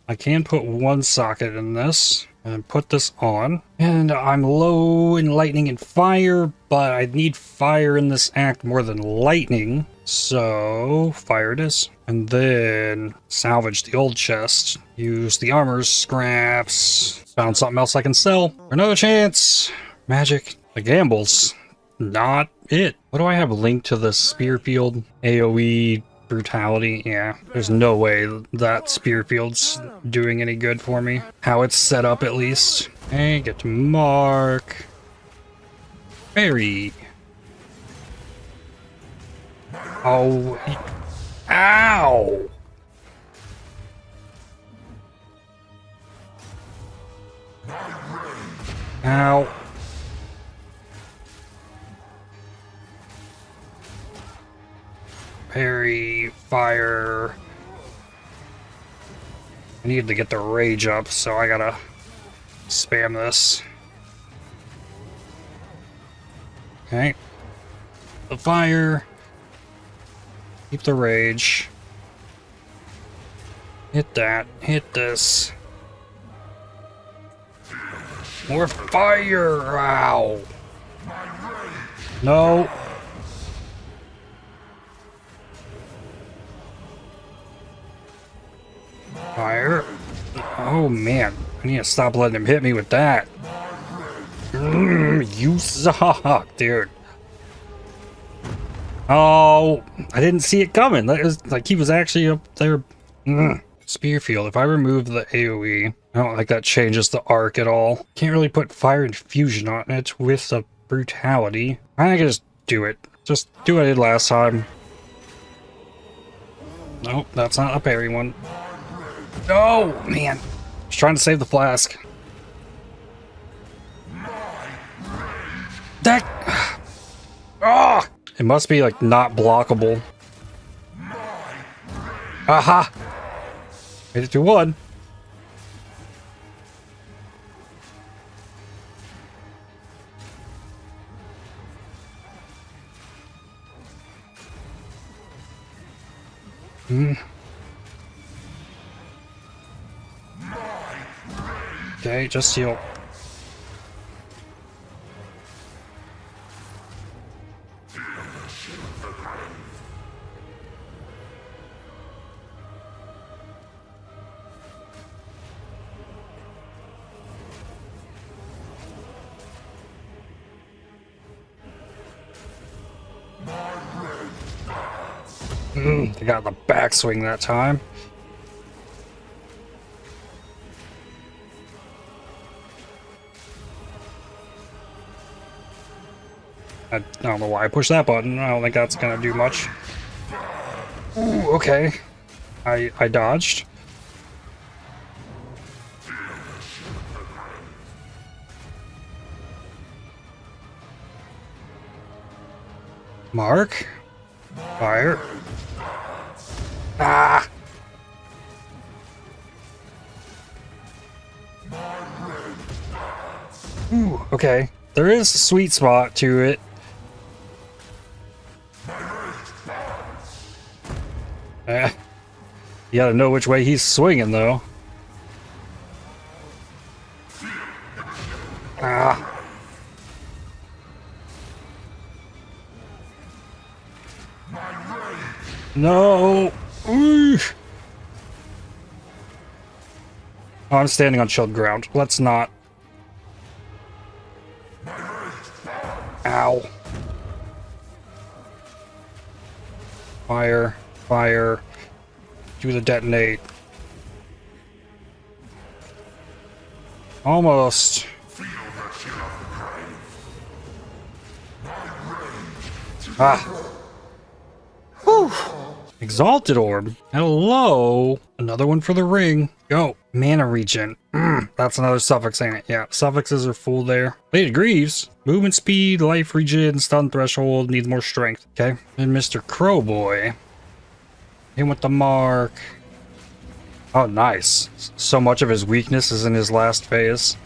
I can put one socket in this and put this on. And I'm low in lightning and fire, but I need fire in this act more than lightning. So fire it is. And then salvage the old chest. Use the armor scraps. Found something else I can sell. For another chance. Magic. The gambles. Not it. What do I have linked to the Spearfield? AoE brutality. Yeah, there's no way that Spearfield's doing any good for me. How it's set up at least. Okay, get to Mark. Parry. Oh. Ow! Ow. Parry, fire. I need to get the rage up, so I gotta spam this. Okay. The fire. Keep the rage. Hit that. Hit this. More fire! Ow! No. Fire. Oh man, I need to stop letting him hit me with that. You suck, dude. Oh, I didn't see it coming. That was like he was actually up there. Spearfield. If I remove the AoE, I don't think that changes the arc at all. Can't really put fire infusion on it with the brutality. I think I just do it. Just do what I did last time. Nope, that's not a parry one. No, man. I was trying to save the flask. That. Oh! It must be like not blockable. Aha! Made it to one. Okay, just heal. They got the backswing that time. I don't know why I pushed that button. I don't think that's gonna do much. Ooh, okay. I dodged. Mark. Fire. Ah! Ooh, okay. There is a sweet spot to it. You gotta know which way he's swinging, though. Ah. No! Ooh. Oh, I'm standing on chilled ground. Let's not. Ow. Fire. Fire. Do the detonate. Almost. Ah. Whew. Exalted Orb. Hello. Another one for the ring. Go. Mana regen. That's another suffix, ain't it? Yeah, suffixes are full there. Lady Greaves. Movement speed, life regen, stun threshold, needs more strength. Okay. And Mr. Crowboy. Him with the mark. Oh, nice. So much of his weakness is in his last phase.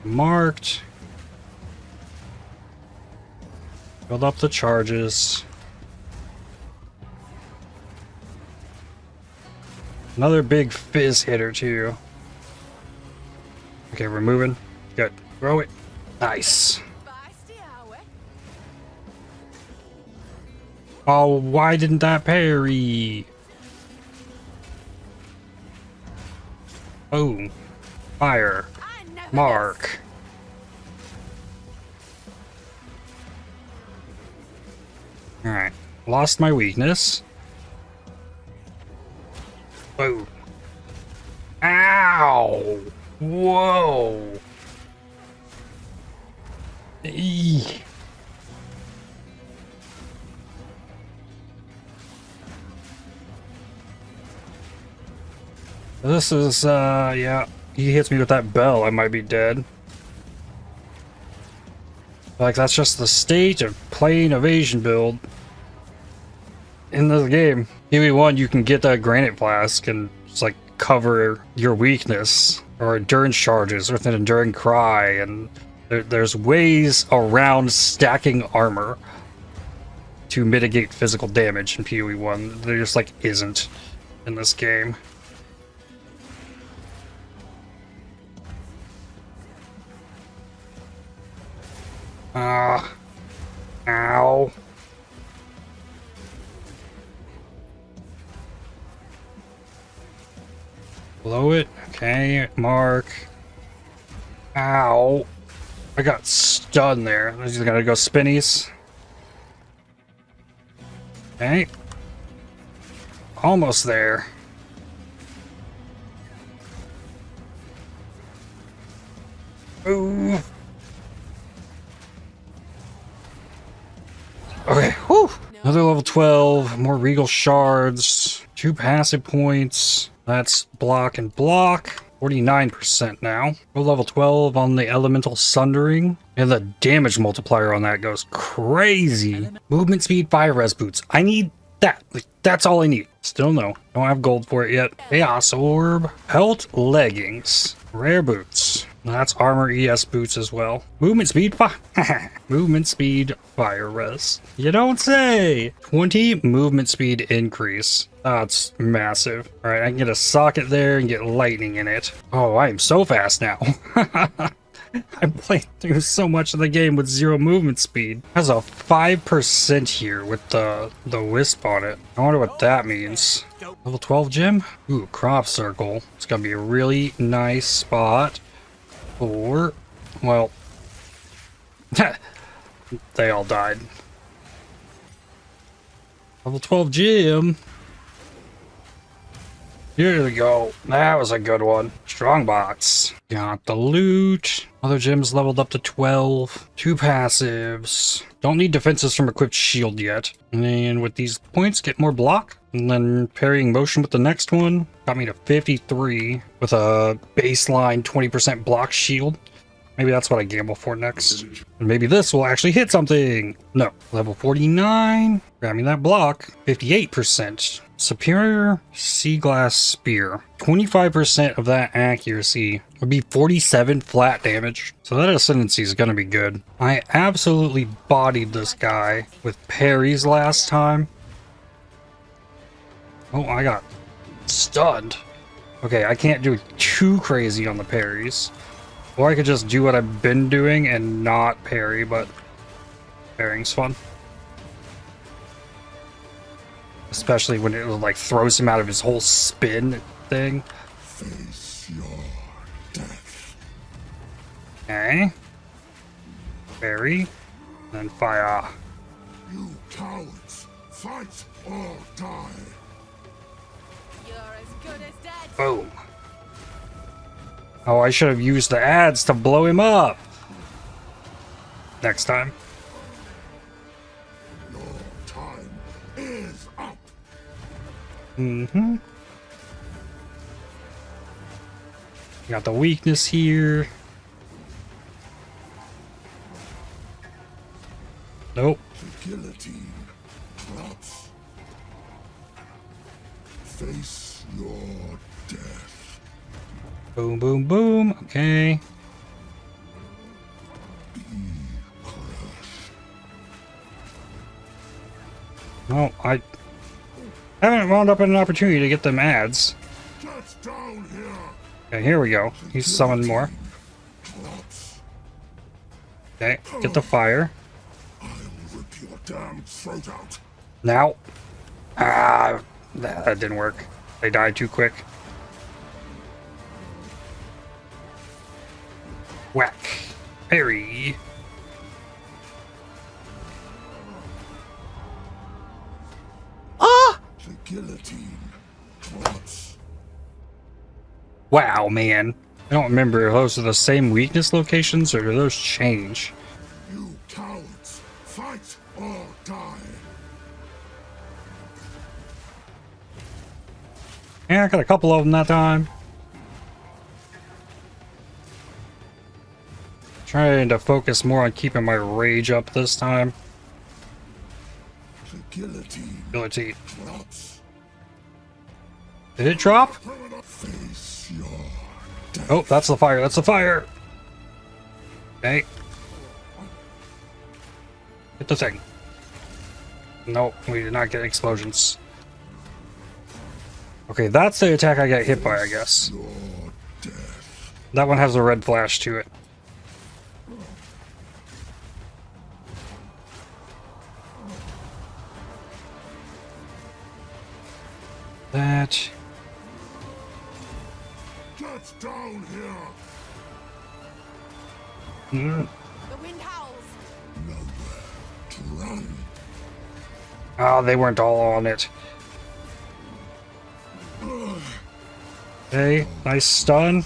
Marked. Build up the charges. Another big fizz hitter too. Okay, we're moving. Good. Throw it. Nice. Oh, why didn't that parry? Boom. Fire. Mark. Alright. Lost my weakness. Whoa. Ow! Whoa! Eee. This is, yeah. He hits me with that bell, I might be dead. Like, that's just the state of playing evasion build. In this game, PoE1, you can get that granite flask and just like cover your weakness, or endurance charges with an enduring cry, and there's ways around stacking armor to mitigate physical damage in PoE1. There just like isn't in this game. Ow. Below it. Okay, mark. Ow. I got stunned there. I just gotta go spinnies. Okay. Almost there. Ooh. Okay, whew. Another level 12, more regal shards, 2 passive points. That's block and block. 49% now. Go level 12 on the elemental sundering. And the damage multiplier on that goes crazy. Movement speed, fire res boots. I need that. Like, that's all I need. Still no. Don't have gold for it yet. Chaos orb. Pelt leggings. Rare boots. That's armor ES boots as well. Movement speed, movement speed, fire res. You don't say. 20 movement speed increase. That's massive. All right, I can get a socket there and get lightning in it. Oh, I am so fast now. I played through so much of the game with 0 movement speed. Has a 5% here with the wisp on it. I wonder what that means. Level 12 gym? Ooh, crop circle. It's gonna be a really nice spot. Or, well, they all died. Level 12 gym. Here we go. That was a good one. Strongbox. Got the loot. Other gyms leveled up to 12. 2 passives. Don't need defenses from equipped shield yet. And then with these points, get more block. And then parrying motion with the next one. Got me to 53 with a baseline 20% block shield. Maybe that's what I gamble for next. And maybe this will actually hit something. No. Level 49. Grab me that block. 58%. Superior Sea Glass Spear. 25% of that accuracy would be 47 flat damage. So that ascendancy is going to be good. I absolutely bodied this guy with parries last time. Oh, I got stunned. Okay, I can't do too crazy on the parries. Or I could just do what I've been doing and not parry, but parrying's fun. Especially when it like throws him out of his whole spin thing. Face your death. Okay. Parry. Then fire. You cowards, fight or die. You're as good as dead. Boom. Oh, I should have used the ads to blow him up. Next time. Your time is up. Mm-hmm. Got the weakness here. Nope. The guillotine drops. Face your death. Boom, boom, boom. Okay. Well, I haven't wound up in an opportunity to get them ads. Get down here. Okay, here we go. He's summoned more. Drops. Okay, get the fire. I'll rip your damn throat out. Now. Ah, that didn't work. They died too quick. Whack. Parry. Ah! The guillotine drops. Wow, man. I don't remember if those are the same weakness locations or do those change? You cowards, fight or die. Yeah, I got a couple of them that time. Trying to focus more on keeping my rage up this time. The guillotine Guillotine. drops. Did it drop? Face your death. Oh, that's the fire. That's the fire. Okay. Hit the thing. Nope, we did not get explosions. Okay, that's the attack I got hit by, I guess. Your death. That one has a red flash to it. That. What's down here? The wind howls. Nowhere to run. Oh, they weren't all on it. Okay, nice stun.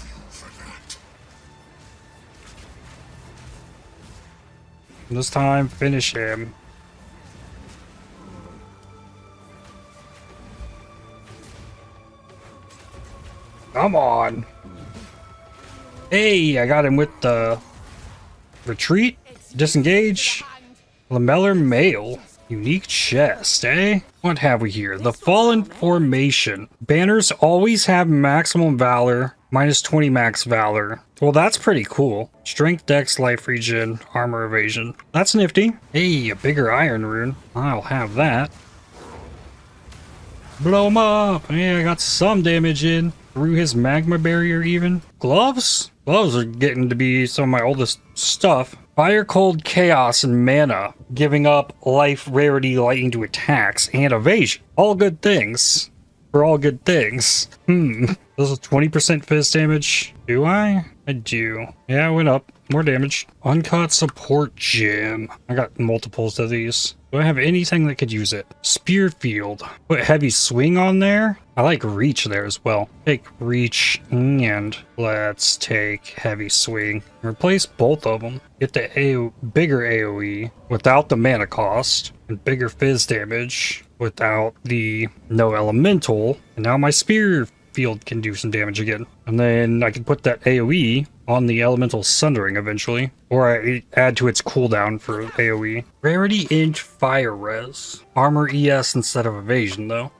This time, finish him. Come on. Hey, I got him with the retreat, disengage, lamellar mail, unique chest, eh? What have we here? The Fallen Formation. Banners always have maximum valor, minus 20 max valor. Well, that's pretty cool. Strength, dex, life regen, armor evasion. That's nifty. Hey, a bigger iron rune. I'll have that. Blow him up. Yeah, I got some damage in. Through his magma barrier even. Gloves? Gloves are getting to be some of my oldest stuff. Fire, cold, chaos, and mana. Giving up life, rarity, lightning to attacks, and evasion. All good things. For all good things. This is 20% fizz damage. Do I? I do. Yeah, it went up. More damage. Uncut support gem. I got multiples of these. Do I have anything that could use it? Spearfield. Put heavy swing on there. I like reach there as well. Take reach and let's take heavy swing. Replace both of them. Get the bigger AoE without the mana cost and bigger fizz damage without the no elemental. And now my Spearfield can do some damage again. And then I can put that AoE on the elemental Sundering eventually. Or I add to its cooldown for AoE. Rarity inch fire res. Armor ES instead of evasion though.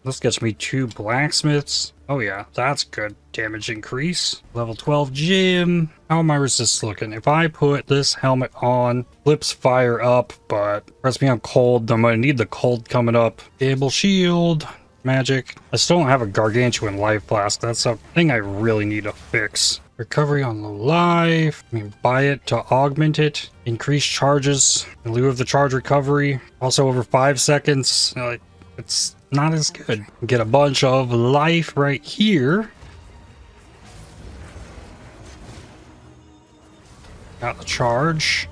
This gets me 2 blacksmiths. Oh yeah, that's good. Damage increase. Level 12 gym. How am I resist looking? If I put this helmet on, flips fire up, but press me on cold, I'm gonna need the cold coming up. Stable shield. Magic. I still don't have a gargantuan life flask. That's a thing I really need to fix. Recovery on the life. I mean, buy it to augment it. Increase charges in lieu of the charge recovery. Also over 5 seconds. Like, it's not as good. Get a bunch of life right here. Got the charge.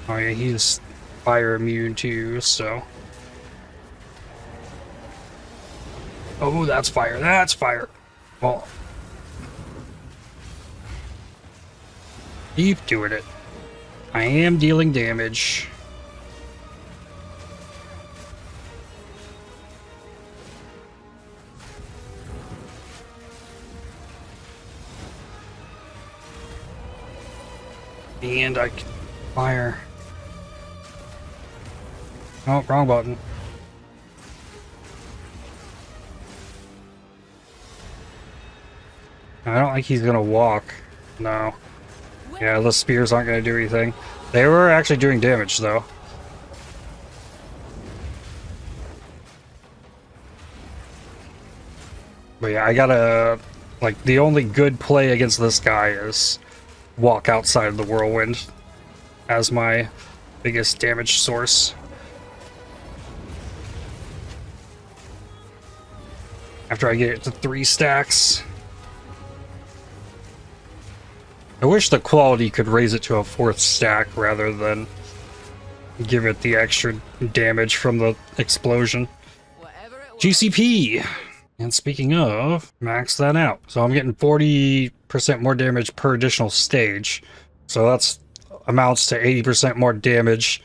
Oh yeah, he's fire immune too, so. Oh, that's fire. That's fire. Well, keep doing it. I am dealing damage. And I can fire. Oh, wrong button. I don't think he's gonna walk. No. Yeah, the spears aren't gonna do anything. They were actually doing damage though. But yeah, I gotta, like, the only good play against this guy is walk outside of the whirlwind as my biggest damage source. After I get it to 3 stacks. I wish the quality could raise it to a 4th stack rather than give it the extra damage from the explosion. GCP! And speaking of, max that out. So I'm getting 40% more damage per additional stage. So that's amounts to 80% more damage.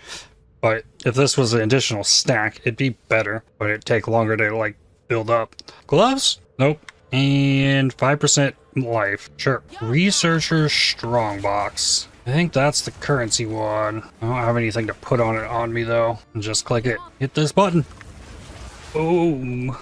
But if this was an additional stack, it'd be better. But it'd take longer to, like, build up. Gloves? Nope. And 5% life. Sure. Researcher Strongbox. I think that's the currency one. I don't have anything to put on it on me though. Just click it. Hit this button. Boom.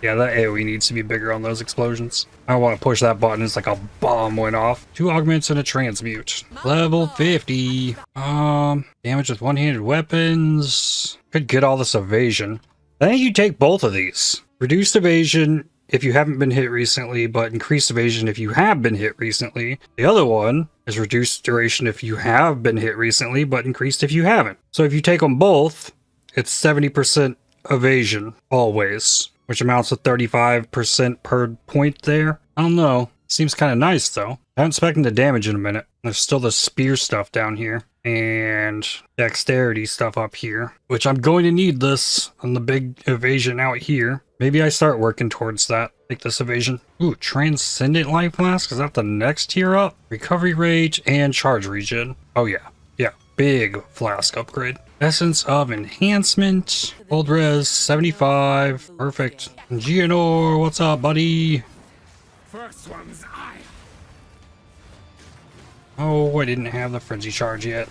Yeah, that AoE needs to be bigger on those explosions. I don't want to push that button. It's like a bomb went off. 2 augments and a transmute. Level 50. Damage with one-handed weapons. Could get all this evasion. I think you take both of these. Reduced evasion if you haven't been hit recently, but increased evasion if you have been hit recently. The other one is reduced duration if you have been hit recently, but increased if you haven't. So if you take them both, it's 70% evasion always, which amounts to 35% per point there. I don't know. Seems kind of nice though. I haven't spoken to damage in a minute. There's still the spear stuff down here and dexterity stuff up here, which I'm going to need this on the big evasion out here. Maybe I start working towards that. Take this evasion. Ooh, Transcendent Life Flask. Is that the next tier up? Recovery rage and charge regen. Oh yeah. Yeah. Big flask upgrade. Essence of Enhancement. Old res 75. Perfect. Geonor, what's up, buddy? First one's I. Oh, I didn't have the frenzy charge yet.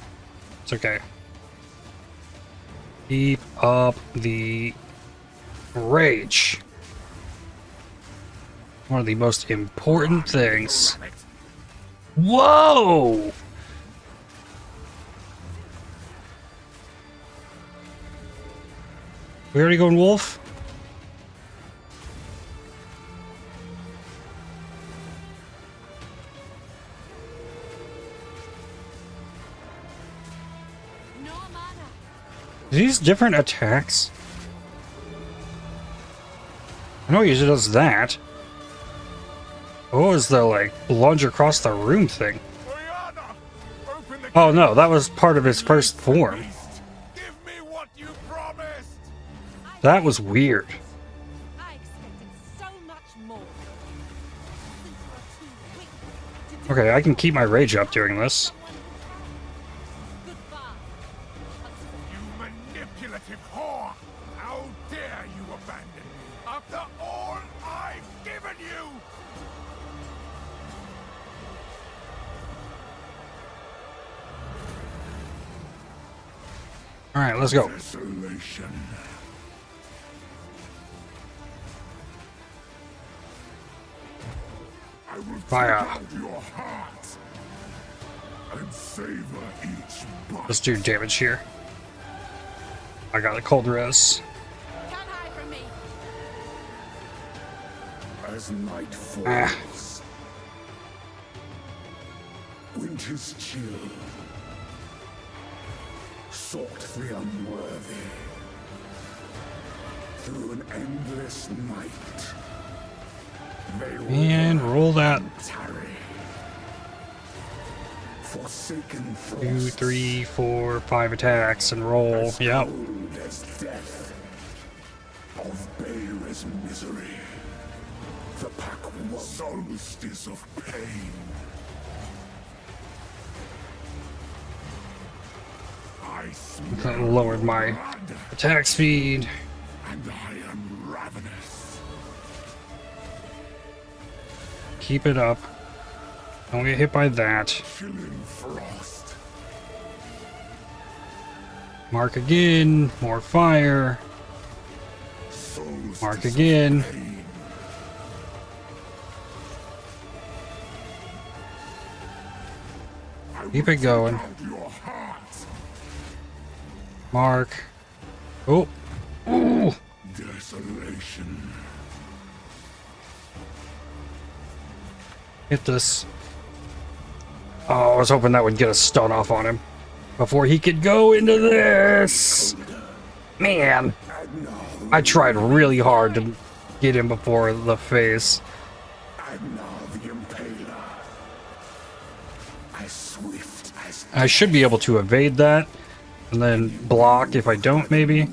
It's okay. Keep up the rage. One of the most important things. Whoa! We already going wolf? No mana. These different attacks? I know he usually does that. What was the, like, lunge across the room thing? Oh no, that was part of his first form. Give me what you promised. That was weird. I expected so much more. Since you're too weak to do Okay, I can keep my rage up during this. goodbye. You manipulative whore! How dare you abandon me after all I've given you? Alright, let's go. Desolation. I will Fire. take out your heart and savor each bite. Let's do damage here. I got a cold res. Can't hide from me. As night falls, Ah. winter's chill sought the unworthy through an endless night. They And roll that. tarry. Forsaken 2, frost, 3, 4, 5 attacks and roll. Yep. cold as death, of bare as misery. The pack was solstice of pain. I That smell lowered my blood, attack speed. and I am ravenous. Keep it up. Don't get hit by that. Chilling frost. Mark again. More fire. Solstice Mark of again. pain. I Keep will it going. take out your heart. Mark. Oh. Ooh. Desolation. Hit this. Oh, I was hoping that would get a stun off on him before he could go into this. Man, I tried really hard to get him before the face. And now the impaler. As swift as I should be able to evade that and then block if I don't, maybe.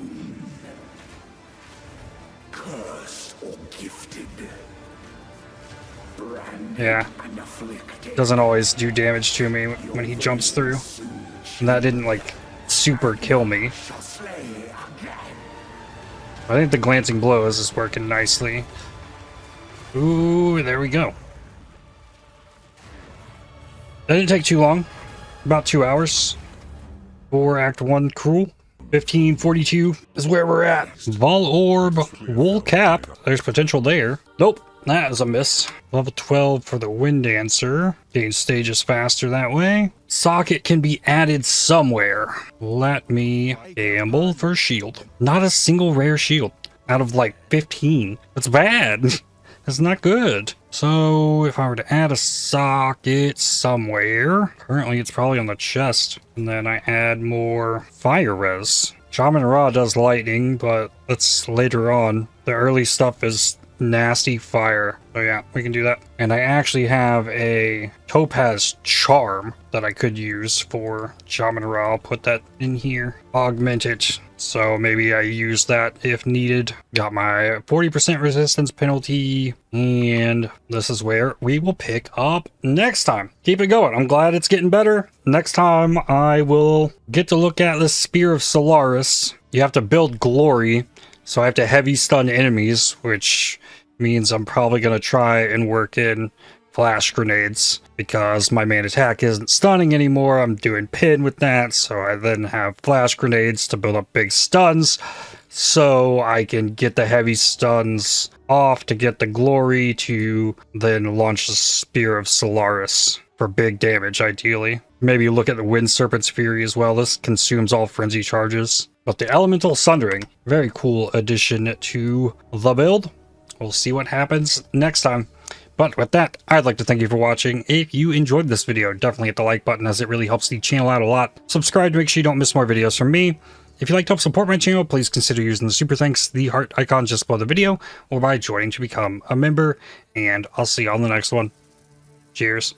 cursed or gifted. Branded Yeah. and afflicted. Doesn't always do damage to me when he jumps through. And that didn't, like, super kill me. Shall slay again. I think the glancing blows is working nicely. Ooh, there we go. That didn't take too long. About 2 hours. For Act 1 Cruel. 1542 is where we're at. Vol Orb, Wool Cap. There's potential there. Nope, that is a miss. Level 12 for the Wind Dancer. Gain stages faster that way. Socket can be added somewhere. Let me gamble for shield. Not a single rare shield out of like 15. That's bad. That's not good. So if I were to add a socket somewhere, currently it's probably on the chest. And then I add more fire res. Shaman Ra does lightning, but that's later on. The early stuff is nasty fire. So yeah, we can do that. And I actually have a Topaz Charm that I could use for Shaman Ra. I'll put that in here. Augment it. So maybe I use that if needed. Got my 40% resistance penalty. And this is where we will pick up next time. Keep it going. I'm glad it's getting better. Next time I will get to look at the Spear of Solaris. You have to build glory. So I have to heavy stun enemies, which means I'm probably going to try and work in flash grenades because my main attack isn't stunning anymore. I'm doing pin with that, so I then have flash grenades to build up big stuns so I can get the heavy stuns off to get the glory to then launch the Spear of Solaris for big damage, ideally. Maybe look at the Wind Serpent's Fury as well. This consumes all frenzy charges. But the Elemental Sundering, very cool addition to the build. We'll see what happens next time. But with that, I'd like to thank you for watching. If you enjoyed this video, definitely hit the like button as it really helps the channel out a lot. Subscribe to make sure you don't miss more videos from me. If you'd like to help support my channel, please consider using the super thanks, the heart icon just below the video, or by joining to become a member. And I'll see you on the next one. Cheers.